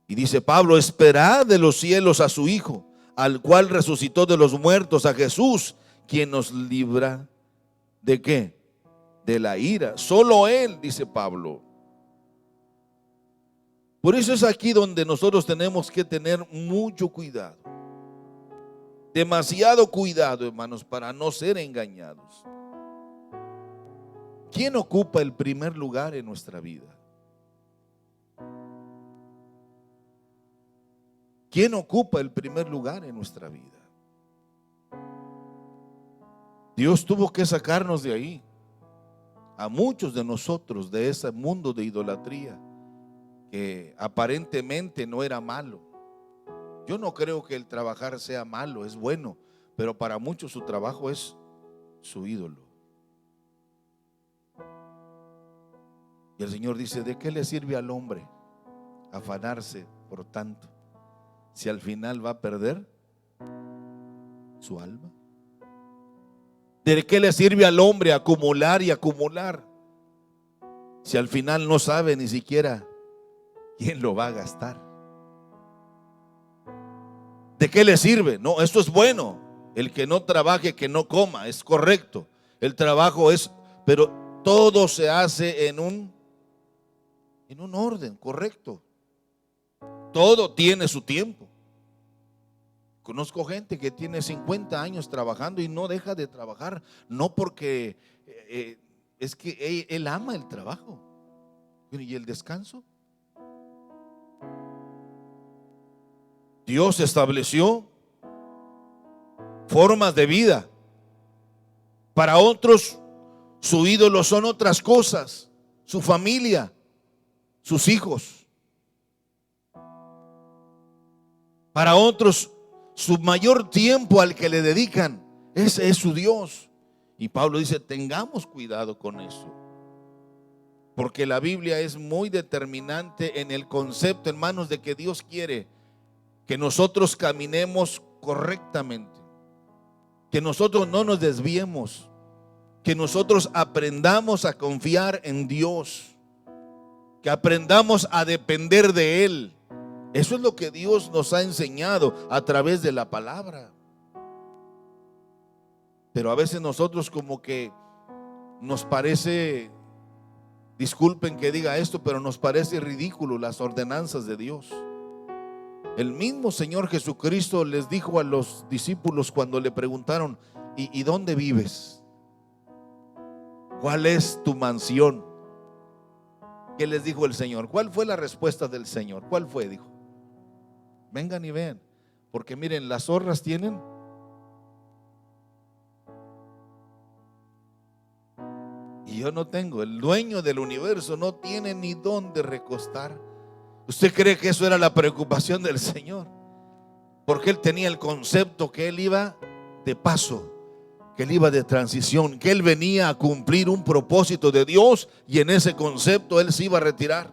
S2: Y dice Pablo: esperad de los cielos a su Hijo, al cual resucitó de los muertos, a Jesús, quien nos libra ¿de qué? De la ira. Solo Él, dice Pablo. Por eso es aquí donde nosotros tenemos que tener mucho cuidado. Demasiado cuidado, hermanos, para no ser engañados. ¿Quién ocupa el primer lugar en nuestra vida? ¿Quién ocupa el primer lugar en nuestra vida? Dios tuvo que sacarnos de ahí, a muchos de nosotros, de ese mundo de idolatría que aparentemente no era malo. Yo no creo que el trabajar sea malo, es bueno, pero para muchos su trabajo es su ídolo. Y el Señor dice: ¿de qué le sirve al hombre afanarse por tanto, si al final va a perder su alma? ¿De qué le sirve al hombre acumular y acumular, si al final no sabe ni siquiera quién lo va a gastar? ¿De qué le sirve? No, esto es bueno. El que no trabaje, que no coma, es correcto. El trabajo es, pero todo se hace en un orden correcto. Todo tiene su tiempo. Conozco gente que tiene 50 años trabajando y no deja de trabajar, no porque es que él ama el trabajo. ¿Y el descanso? Dios estableció formas de vida. Para otros, su ídolo son otras cosas, su familia, sus hijos. Para otros, su mayor tiempo al que le dedican, ese es su Dios. Y Pablo dice: tengamos cuidado con eso, porque la Biblia es muy determinante en el concepto, hermanos, de que Dios quiere que nosotros caminemos correctamente, que nosotros no nos desviemos, que nosotros aprendamos a confiar en Dios, que aprendamos a depender de Él. Eso es lo que Dios nos ha enseñado a través de la palabra. Pero a veces nosotros como que nos parece, disculpen que diga esto, pero nos parece ridículo las ordenanzas de Dios. El mismo Señor Jesucristo les dijo a los discípulos cuando le preguntaron: ¿y dónde vives? ¿Cuál es tu mansión? ¿Qué les dijo el Señor? ¿Cuál fue la respuesta del Señor? ¿Cuál fue? Dijo: vengan y vean, porque miren, las zorras tienen y yo no tengo. El dueño del universo no tiene ni dónde recostar. ¿Usted cree que eso era la preocupación del Señor? Porque Él tenía el concepto que Él iba de paso, que él iba de transición, que él venía a cumplir un propósito de Dios y en ese concepto él se iba a retirar.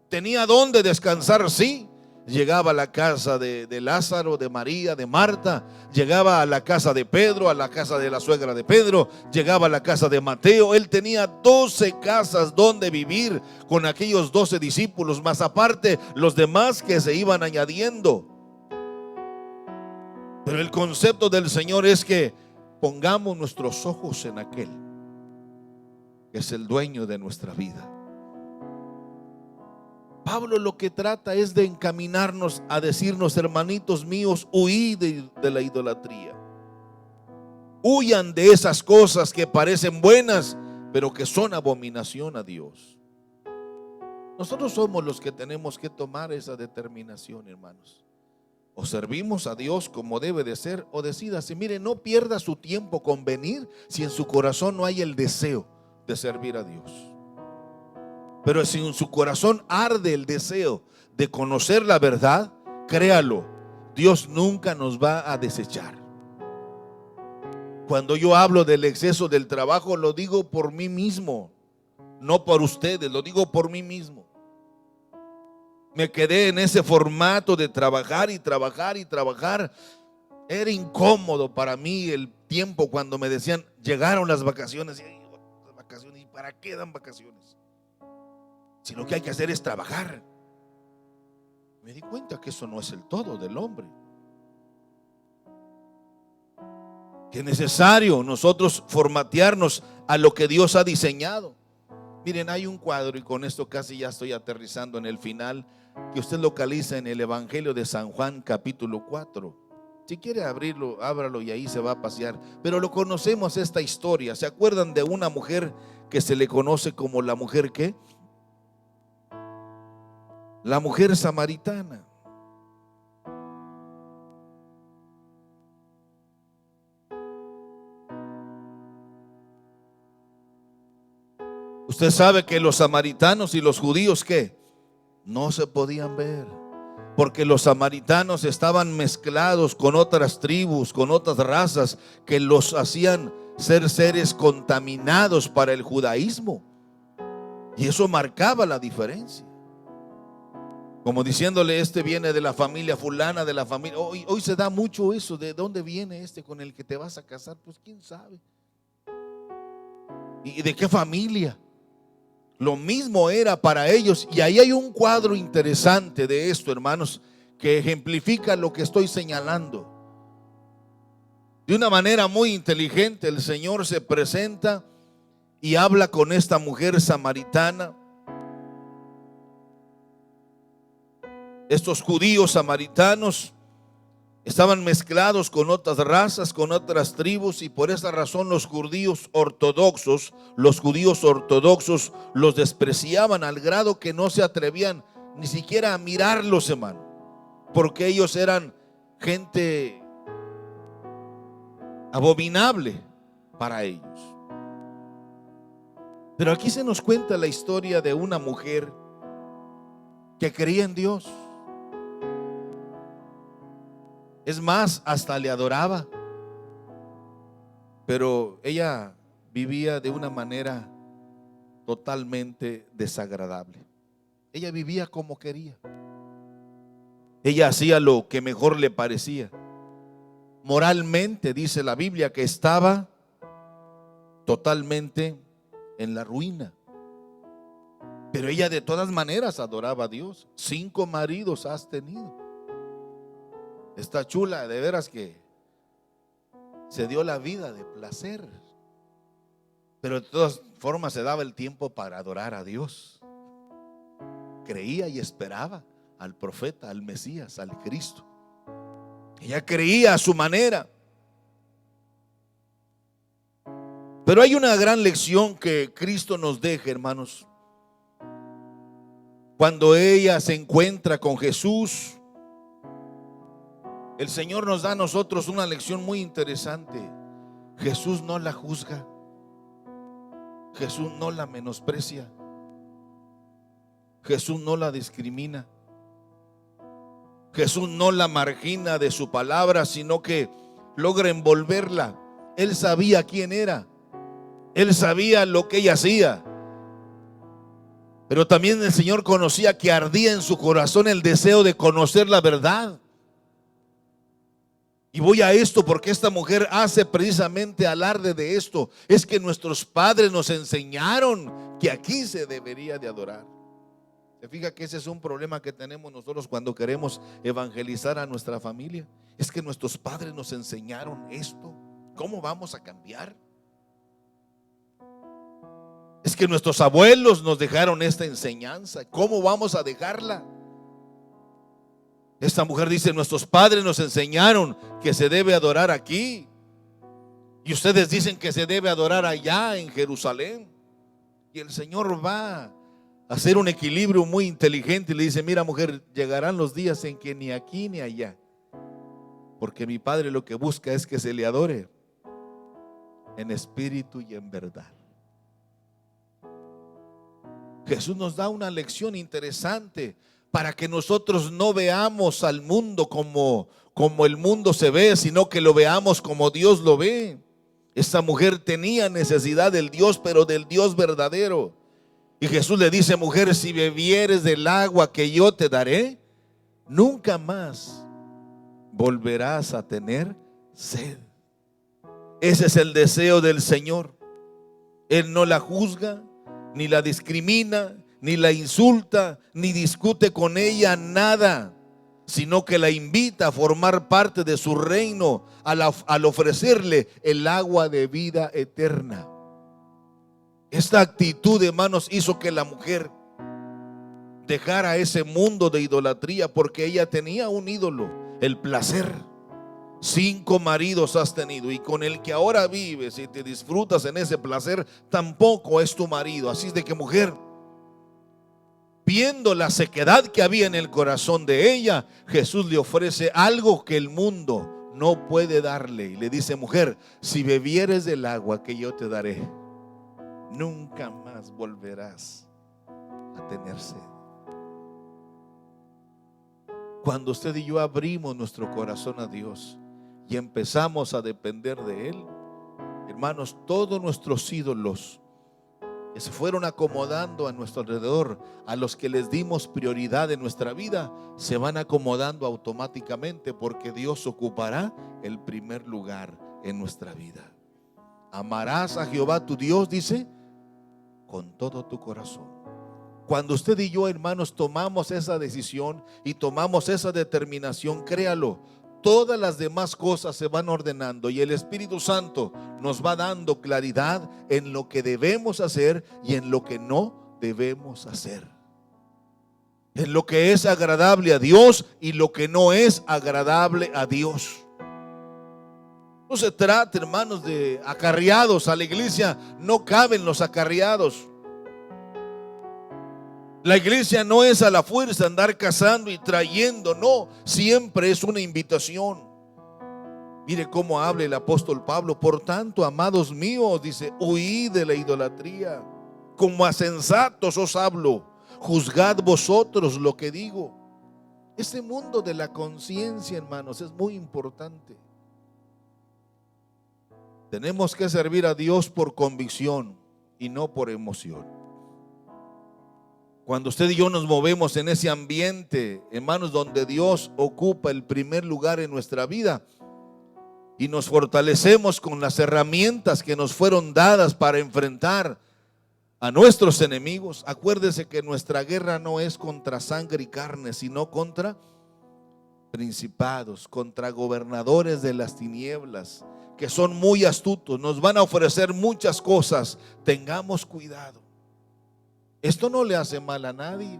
S2: Tenía donde descansar, sí. Llegaba a la casa de Lázaro, de María, de Marta. Llegaba a la casa de Pedro, a la casa de la suegra de Pedro. Llegaba a la casa de Mateo. Él tenía 12 casas donde vivir con aquellos 12 discípulos, más aparte los demás que se iban añadiendo. Pero el concepto del Señor es que pongamos nuestros ojos en aquel que es el dueño de nuestra vida. Pablo lo que trata es de encaminarnos a decirnos: hermanitos míos, huid de la idolatría. Huyan de esas cosas que parecen buenas, pero que son abominación a Dios. Nosotros somos los que tenemos que tomar esa determinación, hermanos. O servimos a Dios como debe de ser, o decídase. Mire, no pierda su tiempo con venir si en su corazón no hay el deseo de servir a Dios. Pero si en su corazón arde el deseo de conocer la verdad, créalo, Dios nunca nos va a desechar. Cuando yo hablo del exceso del trabajo, lo digo por mí mismo, no por ustedes, lo digo por mí mismo. Me quedé en ese formato de trabajar y trabajar y trabajar. Era incómodo para mí el tiempo cuando me decían: llegaron las vacaciones. ¿Y para qué dan vacaciones? Si lo que hay que hacer es trabajar. Me di cuenta que eso no es el todo del hombre. Que es necesario nosotros formatearnos a lo que Dios ha diseñado. Miren, hay un cuadro, y con esto casi ya estoy aterrizando en el final, que usted localiza en el Evangelio de San Juan capítulo 4. Si quiere abrirlo, ábralo y ahí se va a pasear. Pero lo conocemos esta historia. ¿Se acuerdan de una mujer que se le conoce como la mujer qué? La mujer samaritana. Usted sabe que los samaritanos y los judíos ¿qué? No se podían ver, porque los samaritanos estaban mezclados con otras tribus, con otras razas que los hacían ser seres contaminados para el judaísmo. Y eso marcaba la diferencia. Como diciéndole: este viene de la familia fulana, de la familia. Hoy se da mucho eso. ¿De dónde viene este con el que te vas a casar? Pues quién sabe. ¿Y de qué familia? Lo mismo era para ellos. Y ahí hay un cuadro interesante de esto, hermanos, que ejemplifica lo que estoy señalando. De una manera muy inteligente el Señor se presenta y habla con esta mujer samaritana. Estos judíos samaritanos estaban mezclados con otras razas, con otras tribus, y por esa razón los judíos ortodoxos los despreciaban al grado que no se atrevían ni siquiera a mirarlos, hermano, porque ellos eran gente abominable para ellos. Pero aquí se nos cuenta la historia de una mujer que creía en Dios. Es más, hasta le adoraba. Pero ella vivía de una manera totalmente desagradable. Ella vivía como quería. Ella hacía lo que mejor le parecía. Moralmente dice la Biblia que estaba totalmente en la ruina. Pero ella de todas maneras adoraba a Dios. 5 maridos has tenido. Esta chula, de veras que se dio la vida de placer, pero de todas formas se daba el tiempo para adorar a Dios. Creía y esperaba al profeta, al Mesías, al Cristo. Ella creía a su manera. Pero hay una gran lección que Cristo nos deja, hermanos. Cuando ella se encuentra con Jesús, el Señor nos da a nosotros una lección muy interesante. Jesús no la juzga. Jesús no la menosprecia. Jesús no la discrimina. Jesús no la margina de su palabra, sino que logra envolverla Él sabía quién era. Él sabía lo que ella hacía. Pero también el Señor conocía que ardía en su corazón el deseo de conocer la verdad. Y voy a esto porque esta mujer hace precisamente alarde de esto. Es que nuestros padres nos enseñaron que aquí se debería de adorar. ¿Se fija que ese es un problema que tenemos nosotros cuando queremos evangelizar a nuestra familia? Es que nuestros padres nos enseñaron esto. ¿Cómo vamos a cambiar? Es que nuestros abuelos nos dejaron esta enseñanza. ¿Cómo vamos a dejarla? Esta mujer dice: nuestros padres nos enseñaron que se debe adorar aquí, y ustedes dicen que se debe adorar allá en Jerusalén. Y el Señor va a hacer un equilibrio muy inteligente y le dice: mira, mujer, llegarán los días en que ni aquí ni allá, porque mi Padre lo que busca es que se le adore en espíritu y en verdad. Jesús nos da una lección interesante para que nosotros no veamos al mundo como el mundo se ve, sino que lo veamos como Dios lo ve. Esta mujer tenía necesidad del Dios, pero del Dios verdadero. Y Jesús le dice: mujer, si bebieres del agua que yo te daré, nunca más volverás a tener sed. Ese es el deseo del Señor. Él no la juzga, ni la discrimina, ni la insulta, ni discute con ella nada, sino que la invita a formar parte de su reino al ofrecerle el agua de vida eterna. Esta actitud, hermanos, hizo que la mujer dejara ese mundo de idolatría, porque ella tenía un ídolo, el placer. 5 maridos has tenido, y con el que ahora vives y te disfrutas en ese placer tampoco es tu marido. Así es de que, mujer, viendo la sequedad que había en el corazón de ella, Jesús le ofrece algo que el mundo no puede darle, y le dice: mujer, si bebieres del agua que yo te daré, nunca más volverás a tener sed. Cuando usted y yo abrimos nuestro corazón a Dios y empezamos a depender de Él, hermanos, todos nuestros ídolos que se fueron acomodando a nuestro alrededor, a los que les dimos prioridad en nuestra vida, se van acomodando automáticamente, porque Dios ocupará el primer lugar en nuestra vida. Amarás a Jehová tu Dios, dice, con todo tu corazón. Cuando usted y yo, hermanos, tomamos esa decisión y tomamos esa determinación, créalo, todas las demás cosas se van ordenando, y el Espíritu Santo nos va dando claridad en lo que debemos hacer y en lo que no debemos hacer, en lo que es agradable a Dios y lo que no es agradable a Dios. No se trata, hermanos, de acarreados. A la iglesia no caben los acarreados. La iglesia no es a la fuerza andar cazando y trayendo, no, siempre es una invitación. Mire cómo habla el apóstol Pablo: por tanto, amados míos, dice, huid de la idolatría. Como a sensatos os hablo, juzgad vosotros lo que digo. Este mundo de la conciencia, hermanos, es muy importante. Tenemos que servir a Dios por convicción y no por emoción. Cuando usted y yo nos movemos en ese ambiente, hermanos, donde Dios ocupa el primer lugar en nuestra vida, y nos fortalecemos con las herramientas que nos fueron dadas para enfrentar a nuestros enemigos. Acuérdese que nuestra guerra no es contra sangre y carne, sino contra principados, contra gobernadores de las tinieblas, que son muy astutos, nos van a ofrecer muchas cosas. Tengamos cuidado. Esto no le hace mal a nadie.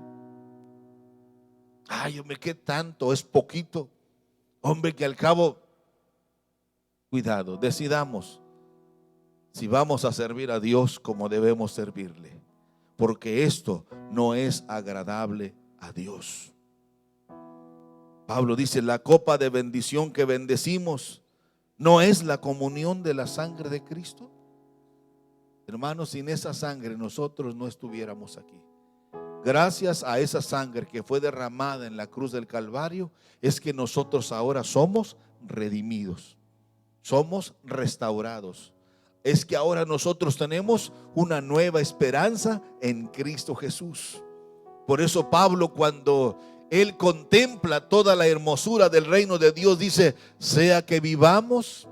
S2: Ay, hombre, ¿qué tanto? Es poquito. Hombre, que al cabo, cuidado, decidamos si vamos a servir a Dios como debemos servirle, porque esto no es agradable a Dios. Pablo dice: la copa de bendición que bendecimos, ¿no es la comunión de la sangre de Cristo? Hermanos, sin esa sangre nosotros no estuviéramos aquí. Gracias a esa sangre que fue derramada en la cruz del Calvario, es que nosotros ahora somos redimidos. somos restaurados. Es que ahora nosotros tenemos una nueva esperanza en Cristo Jesús. Por eso Pablo, cuando él contempla toda la hermosura del reino de Dios, dice: sea que vivamos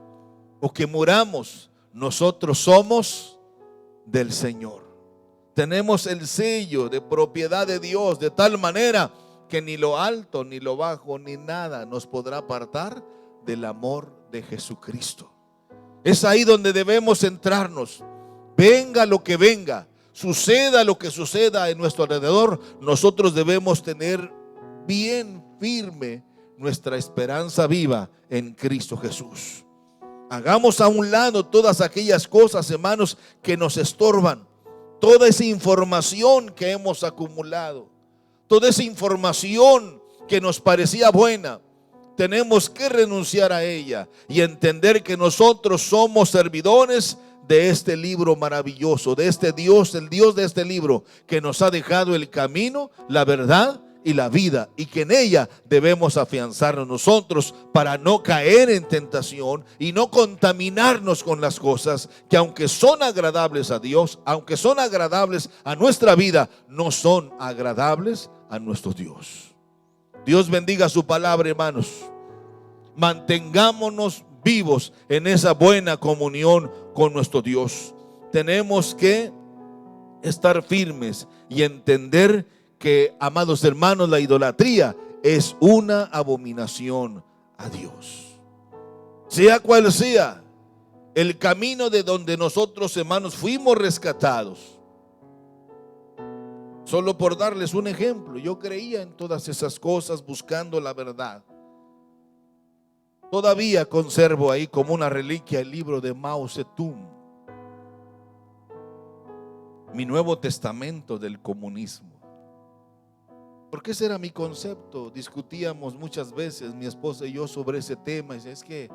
S2: o que muramos, nosotros somos del Señor. Tenemos el sello de propiedad de Dios, de tal manera que ni lo alto, ni lo bajo, ni nada nos podrá apartar del amor de Jesucristo. Es ahí donde debemos centrarnos. Venga lo que venga, suceda lo que suceda en nuestro alrededor, nosotros debemos tener bien firme nuestra esperanza viva en Cristo Jesús. Hagamos a un lado todas aquellas cosas, hermanos, que nos estorban. Toda esa información que hemos acumulado, toda esa información que nos parecía buena, tenemos que renunciar a ella y entender que nosotros somos servidores de este libro maravilloso, de este Dios, el Dios de este libro, que nos ha dejado el camino, la verdad y la vida, y que en ella debemos afianzarnos nosotros para no caer en tentación y no contaminarnos con las cosas que, aunque son agradables a Dios, aunque son agradables a nuestra vida, no son agradables a nuestro Dios. Dios bendiga su palabra, hermanos. Mantengámonos vivos en esa buena comunión con nuestro Dios. Tenemos que estar firmes y entender que, amados hermanos, la idolatría es una abominación a Dios. Sea cual sea el camino de donde nosotros, hermanos, fuimos rescatados. Solo por darles un ejemplo, yo creía en todas esas cosas buscando la verdad. Todavía conservo ahí como una reliquia el libro de Mao Zedong, mi Nuevo Testamento del comunismo. Porque ese era mi concepto. Discutíamos muchas veces mi esposa y yo sobre ese tema. Y dice: es que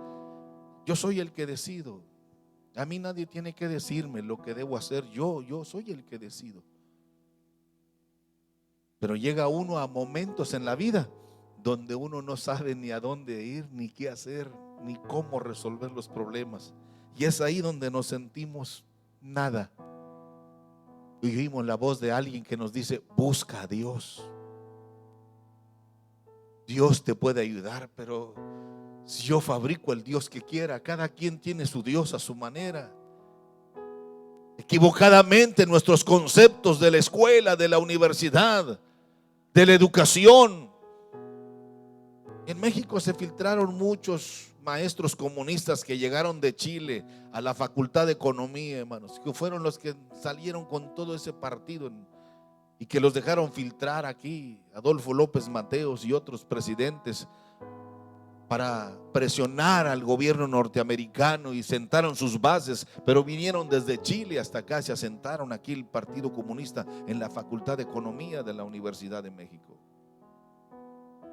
S2: yo soy el que decido. A mí nadie tiene que decirme lo que debo hacer. Yo soy el que decido. Pero llega uno a momentos en la vida donde uno no sabe ni a dónde ir, ni qué hacer, ni cómo resolver los problemas. Y es ahí donde nos sentimos nada. Y oímos la voz de alguien que nos dice: busca a Dios. Dios te puede ayudar, pero si yo fabrico el Dios que quiera, cada quien tiene su Dios a su manera. Equivocadamente nuestros conceptos de la escuela, de la universidad, de la educación. En México se filtraron muchos maestros comunistas que llegaron de Chile a la Facultad de Economía, hermanos, que fueron los que salieron con todo ese partido y que los dejaron filtrar aquí, Adolfo López Mateos y otros presidentes, para presionar al gobierno norteamericano, y sentaron sus bases, pero vinieron desde Chile hasta acá, se asentaron aquí el Partido Comunista en la Facultad de Economía de la Universidad de México.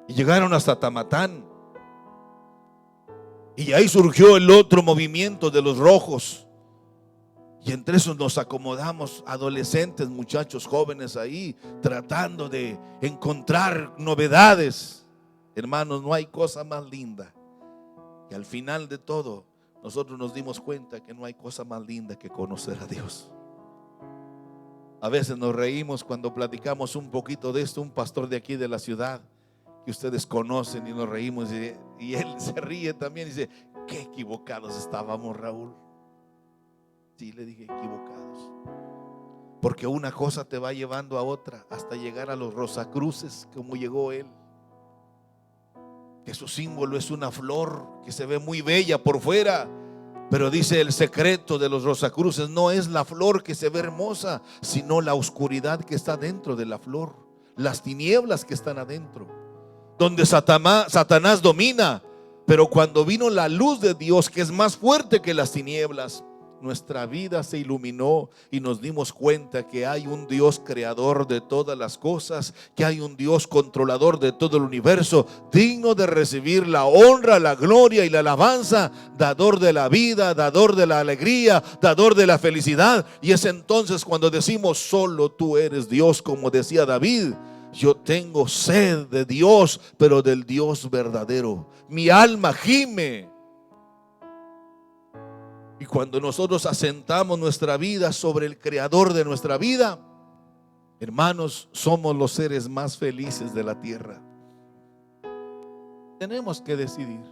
S2: Y llegaron hasta Tamatán. Y ahí surgió el otro movimiento de los rojos. Y entre esos nos acomodamos, adolescentes, muchachos jóvenes ahí, tratando de encontrar novedades. Hermanos, no hay cosa más linda. Y al final de todo, nosotros nos dimos cuenta que no hay cosa más linda que conocer a Dios. A veces nos reímos cuando platicamos un poquito de esto. Un pastor de aquí de la ciudad que ustedes conocen, y nos reímos, y él se ríe también y dice: qué equivocados estábamos, Raúl. Sí, le dije: equivocados, porque una cosa te va llevando a otra hasta llegar a los Rosacruces, como llegó él, que su símbolo es una flor que se ve muy bella por fuera, pero dice: el secreto de los Rosacruces no es la flor que se ve hermosa, sino la oscuridad que está dentro de la flor, las tinieblas que están adentro, donde Satanás domina. Pero cuando vino la luz de Dios, que es más fuerte que las tinieblas, nuestra vida se iluminó y nos dimos cuenta que hay un Dios creador de todas las cosas, que hay un Dios controlador de todo el universo, digno de recibir la honra, la gloria y la alabanza, dador de la vida, dador de la alegría, dador de la felicidad. Y es entonces cuando decimos: solo tú eres Dios, como decía David: yo tengo sed de Dios, pero del Dios verdadero. Mi alma gime Y cuando nosotros asentamos nuestra vida sobre el creador de nuestra vida, hermanos, somos los seres más felices de la tierra. Tenemos que decidir.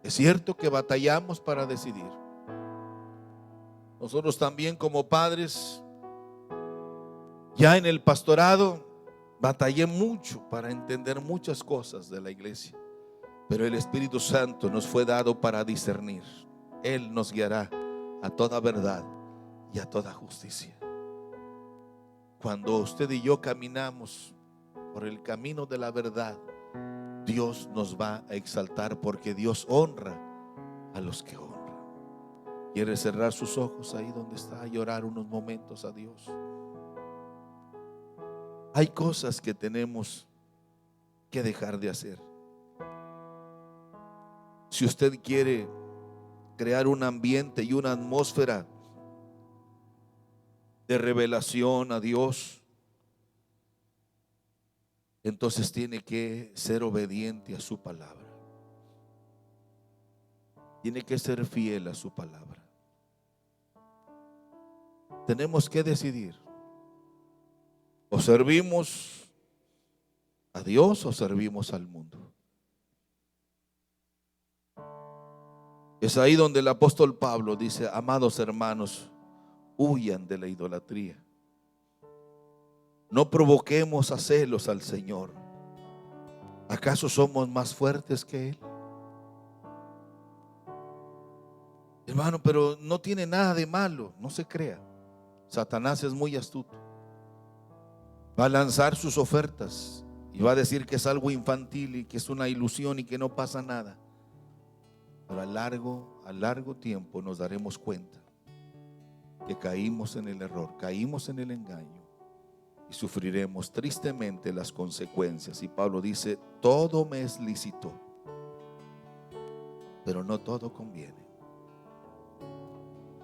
S2: Es cierto que batallamos para decidir. Nosotros también como padres, ya en el pastorado, batallé mucho para entender muchas cosas de la iglesia. Pero el Espíritu Santo nos fue dado para discernir. Él nos guiará a toda verdad y a toda justicia. Cuando usted y yo caminamos por el camino de la verdad, Dios nos va a exaltar, porque Dios honra a los que honran. ¿Quiere cerrar sus ojos ahí donde está y orar unos momentos a Dios? Hay cosas que tenemos que dejar de hacer. Si usted quiere crear un ambiente y una atmósfera de revelación a Dios, entonces tiene que ser obediente a su palabra. Tiene que ser fiel a su palabra. Tenemos que decidir: o servimos a Dios o servimos al mundo. Es ahí donde el apóstol Pablo dice: amados hermanos, huyan de la idolatría. No provoquemos a celos al Señor. ¿Acaso somos más fuertes que Él? Hermano, pero no tiene nada de malo, no se crea. Satanás es muy astuto. Va a lanzar sus ofertas y va a decir que es algo infantil y que es una ilusión y que no pasa nada. Pero a largo tiempo nos daremos cuenta que caímos en el error, caímos en el engaño y sufriremos tristemente las consecuencias. Y Pablo dice: todo me es lícito, pero no todo conviene.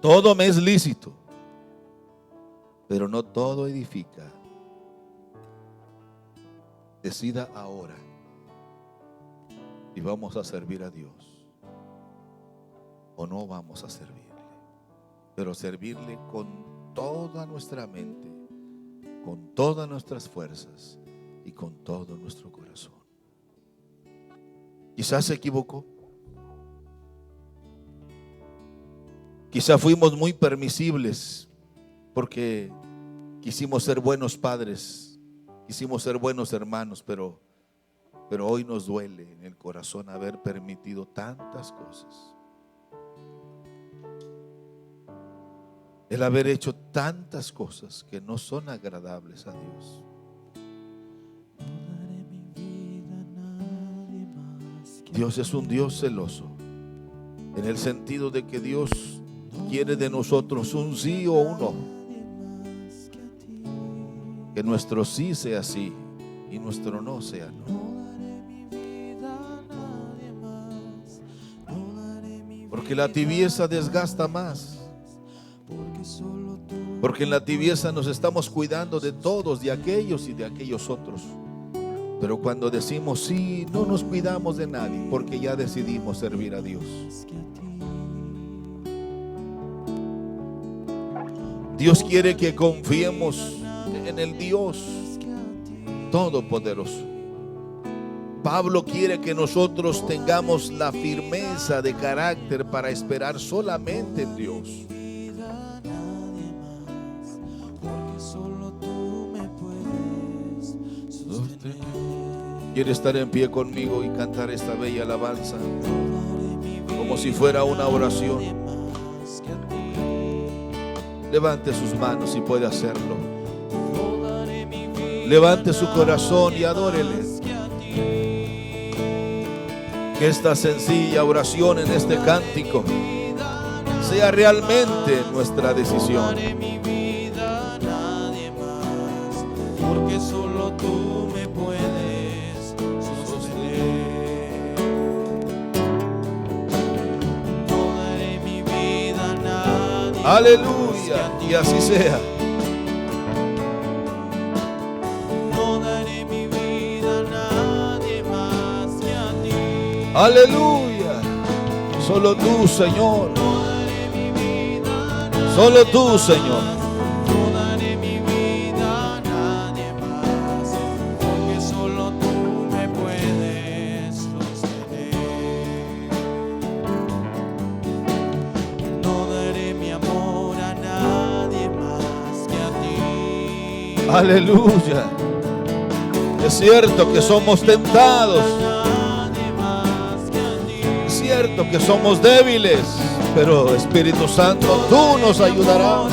S2: Todo me es lícito, pero no todo edifica. Decida ahora y vamos a servir a Dios o no vamos a servirle, pero servirle con toda nuestra mente, con todas nuestras fuerzas y con todo nuestro corazón. Quizás se equivocó. Quizás fuimos muy permisibles porque quisimos ser buenos padres, quisimos ser buenos hermanos, pero hoy nos duele en el corazón haber permitido tantas cosas. El haber hecho tantas cosas que no son agradables a Dios. Dios es un Dios celoso, en el sentido de que Dios quiere de nosotros un sí o un no. Que nuestro sí sea sí y nuestro no sea no. Porque la tibieza desgasta más. Porque en la tibieza nos estamos cuidando de todos, de aquellos y de aquellos otros. Pero cuando decimos sí, no nos cuidamos de nadie, porque ya decidimos servir a Dios. Dios quiere que confiemos en el Dios Todopoderoso. Pablo quiere que nosotros tengamos la firmeza de carácter para esperar solamente en Dios. ¿Quiere estar en pie conmigo y cantar esta bella alabanza como si fuera una oración? Levante sus manos si puede hacerlo. Levante su corazón y adórele. Que esta sencilla oración en este cántico sea realmente nuestra decisión. Porque solo tú me puedes sostener. No daré mi vida a nadie. Aleluya, y así sea. Aleluya. Solo tú, Señor. Solo tú, Señor.
S1: No daré mi vida a nadie más, porque solo tú me puedes sostener. No daré mi amor a nadie más que a ti.
S2: Aleluya. Es cierto que somos tentados. Es cierto que somos débiles. Pero Espíritu Santo, tú nos ayudarás,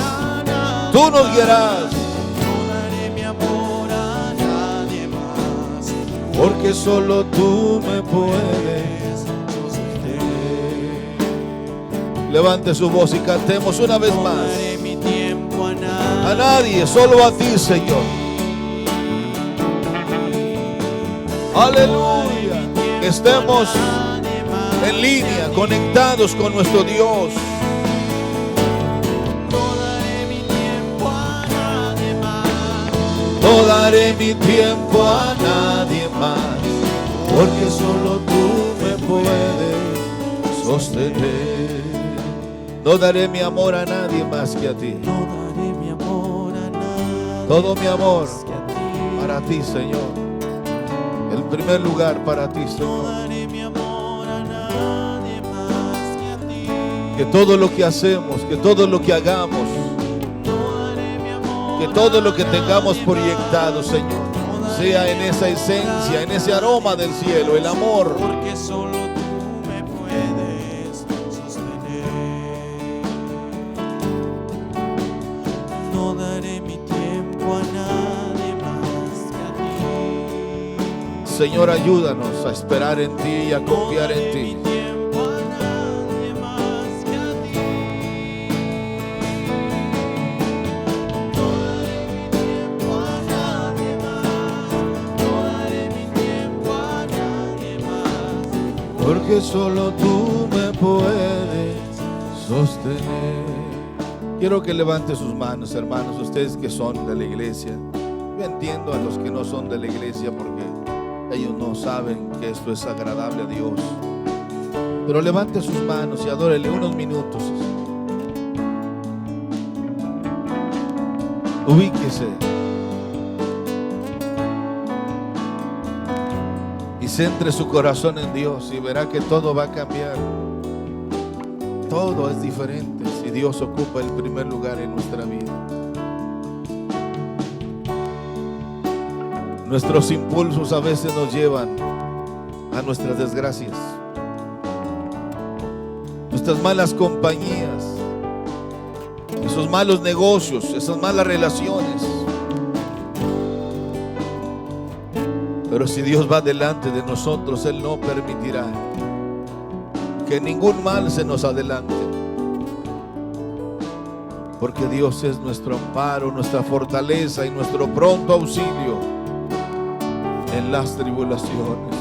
S2: tú nos guiarás.
S1: No daré mi amor a nadie más,
S2: porque solo tú me puedes
S1: sostener.
S2: Levante su voz y cantemos una vez
S1: No
S2: más.
S1: daré mi tiempo a
S2: A
S1: nadie,
S2: nadie, solo a ti, Señor. Aleluya. Que estemos en línea, conectados con nuestro Dios.
S1: no daré mi tiempo a nadie más,
S2: No daré mi tiempo a nadie más, porque solo tú me puedes sostener. No daré mi amor a nadie más que a ti.
S1: no daré mi amor a nadie
S2: Todo mi amor
S1: más que a ti.
S2: para ti, Señor. El primer lugar para ti,
S1: No
S2: Señor.
S1: daré mi amor a nadie más que a ti.
S2: Que todo lo que hacemos, que todo lo que hagamos,
S1: No daré mi amor
S2: que todo lo que tengamos proyectado, Señor, sea en esa esencia, en ese aroma del cielo, el amor.
S1: porque solo tú me puedes sostener. No daré mi tiempo a nadie más que a ti.
S2: Señor, ayúdanos a esperar en ti y a confiar en
S1: No daré
S2: ti.
S1: mi tiempo a nadie más que a ti. No daré mi tiempo a nadie más. No daré mi tiempo a nadie más.
S2: Porque solo tú me puedes sostener. Quiero que levante sus manos, hermanos, ustedes que son de la iglesia. Yo entiendo a los que no son de la iglesia porque ellos no saben que esto es agradable a Dios. Pero levante sus manos y adórele unos minutos. Ubíquese. Y centre su corazón en Dios y verá que todo va a cambiar. Todo es diferente si Dios ocupa el primer lugar en nuestra vida. Nuestros impulsos a veces nos llevan a nuestras desgracias. Nuestras malas compañías, esos malos negocios, esas malas relaciones. Pero si Dios va delante de nosotros, Él no permitirá que ningún mal se nos adelante. Porque Dios es nuestro amparo, nuestra fortaleza y nuestro pronto auxilio en las tribulaciones.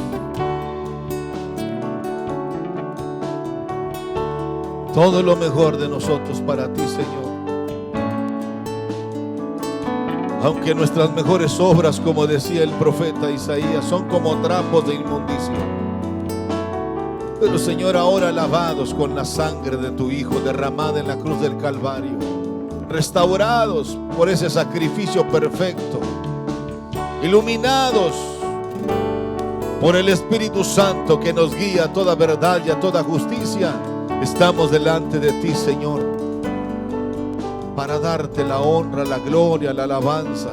S2: Todo lo mejor de nosotros para ti, Señor. Aunque nuestras mejores obras, como decía el profeta Isaías, son como trapos de inmundicia. Pero, Señor, ahora lavados con la sangre de tu Hijo derramada en la cruz del Calvario, restaurados por ese sacrificio perfecto, iluminados por el Espíritu Santo que nos guía a toda verdad y a toda justicia, estamos delante de ti, Señor, para darte la honra, la gloria, la alabanza,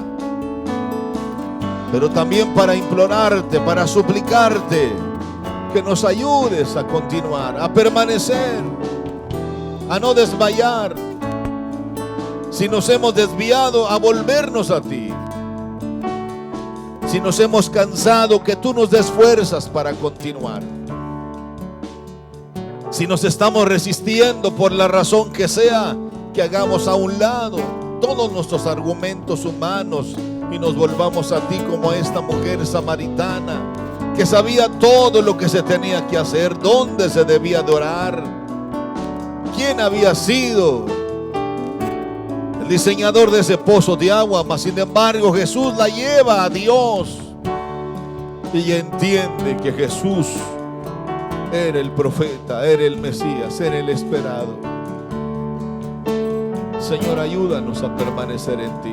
S2: pero también para implorarte, para suplicarte que nos ayudes a continuar, a permanecer, a no desmayar. Si nos hemos desviado, a volvernos a ti. Si nos hemos cansado, que tú nos des fuerzas para continuar. Si nos estamos resistiendo por la razón que sea, que hagamos a un lado todos nuestros argumentos humanos y nos volvamos a ti como a esta mujer samaritana que sabía todo lo que se tenía que hacer, dónde se debía de orar, quién había sido el diseñador de ese pozo de agua, mas sin embargo Jesús la lleva a Dios y ella entiende que Jesús Eres el profeta, eres el Mesías, eres el esperado. Señor, ayúdanos a permanecer en ti.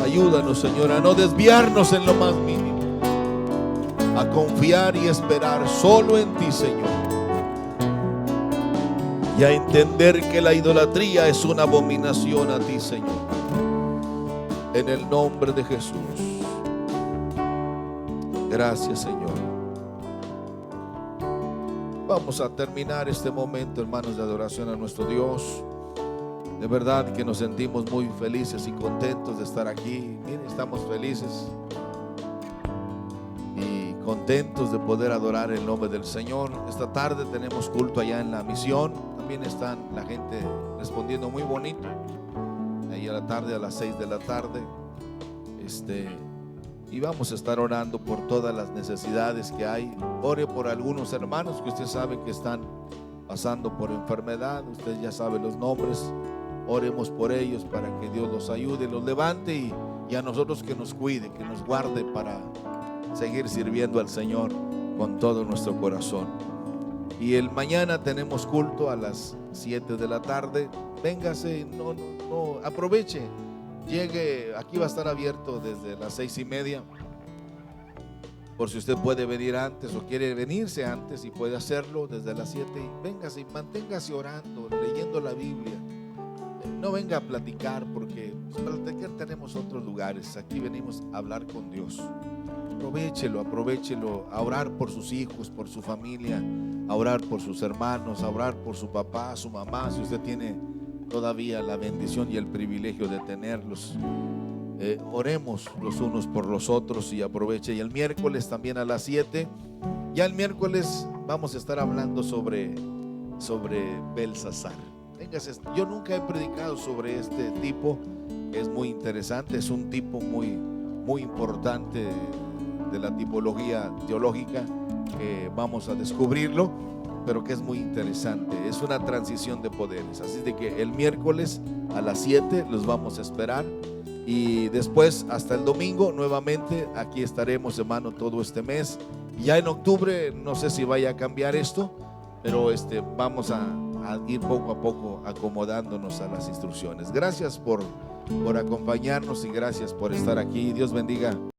S2: Ayúdanos, Señor, a no desviarnos en lo más mínimo, a confiar y esperar solo en ti, Señor, y a entender que la idolatría es una abominación a ti, Señor. En el nombre de Jesús. Gracias, Señor. Vamos a terminar este momento, hermanos, de adoración a nuestro Dios. De verdad que nos sentimos muy felices y contentos de estar aquí. Miren, estamos felices y contentos de poder adorar el nombre del Señor. Esta tarde tenemos culto allá en la misión. También están la gente respondiendo muy bonito. Ahí a la tarde, a las 6 de la tarde. Y vamos a estar orando por todas las necesidades que hay. Ore por algunos hermanos que usted sabe que están pasando por enfermedad. Usted ya sabe los nombres. Oremos por ellos para que Dios los ayude, los levante y a nosotros que nos cuide, que nos guarde para seguir sirviendo al Señor con todo nuestro corazón. Y el mañana tenemos culto a las 7 de la tarde. Véngase, no, aproveche. Llegue, aquí va a estar abierto desde las 6:30. Por si usted puede venir antes o quiere venirse antes y puede hacerlo desde las 7. Véngase y manténgase orando, leyendo la Biblia. No venga a platicar, porque para platicar tenemos otros lugares. Aquí venimos a hablar con Dios. Aprovechelo a orar por sus hijos, por su familia, a orar por sus hermanos, a orar por su papá, su mamá, si usted tiene todavía la bendición y el privilegio de tenerlos. Oremos los unos por los otros y aproveche. Y el miércoles también a las 7. Ya el miércoles vamos a estar hablando sobre Belsasar. Yo nunca he predicado sobre este tipo, que es muy interesante. Es un tipo muy, muy importante de la tipología teológica, que vamos a descubrirlo, pero que es muy interesante. Es una transición de poderes. Así de que el miércoles a las 7 los vamos a esperar. Y después hasta el domingo nuevamente aquí estaremos, hermano, todo este mes. Ya en octubre no sé si vaya a cambiar esto, pero vamos a ir poco a poco acomodándonos a las instrucciones. Gracias por acompañarnos y gracias por estar aquí. Dios bendiga.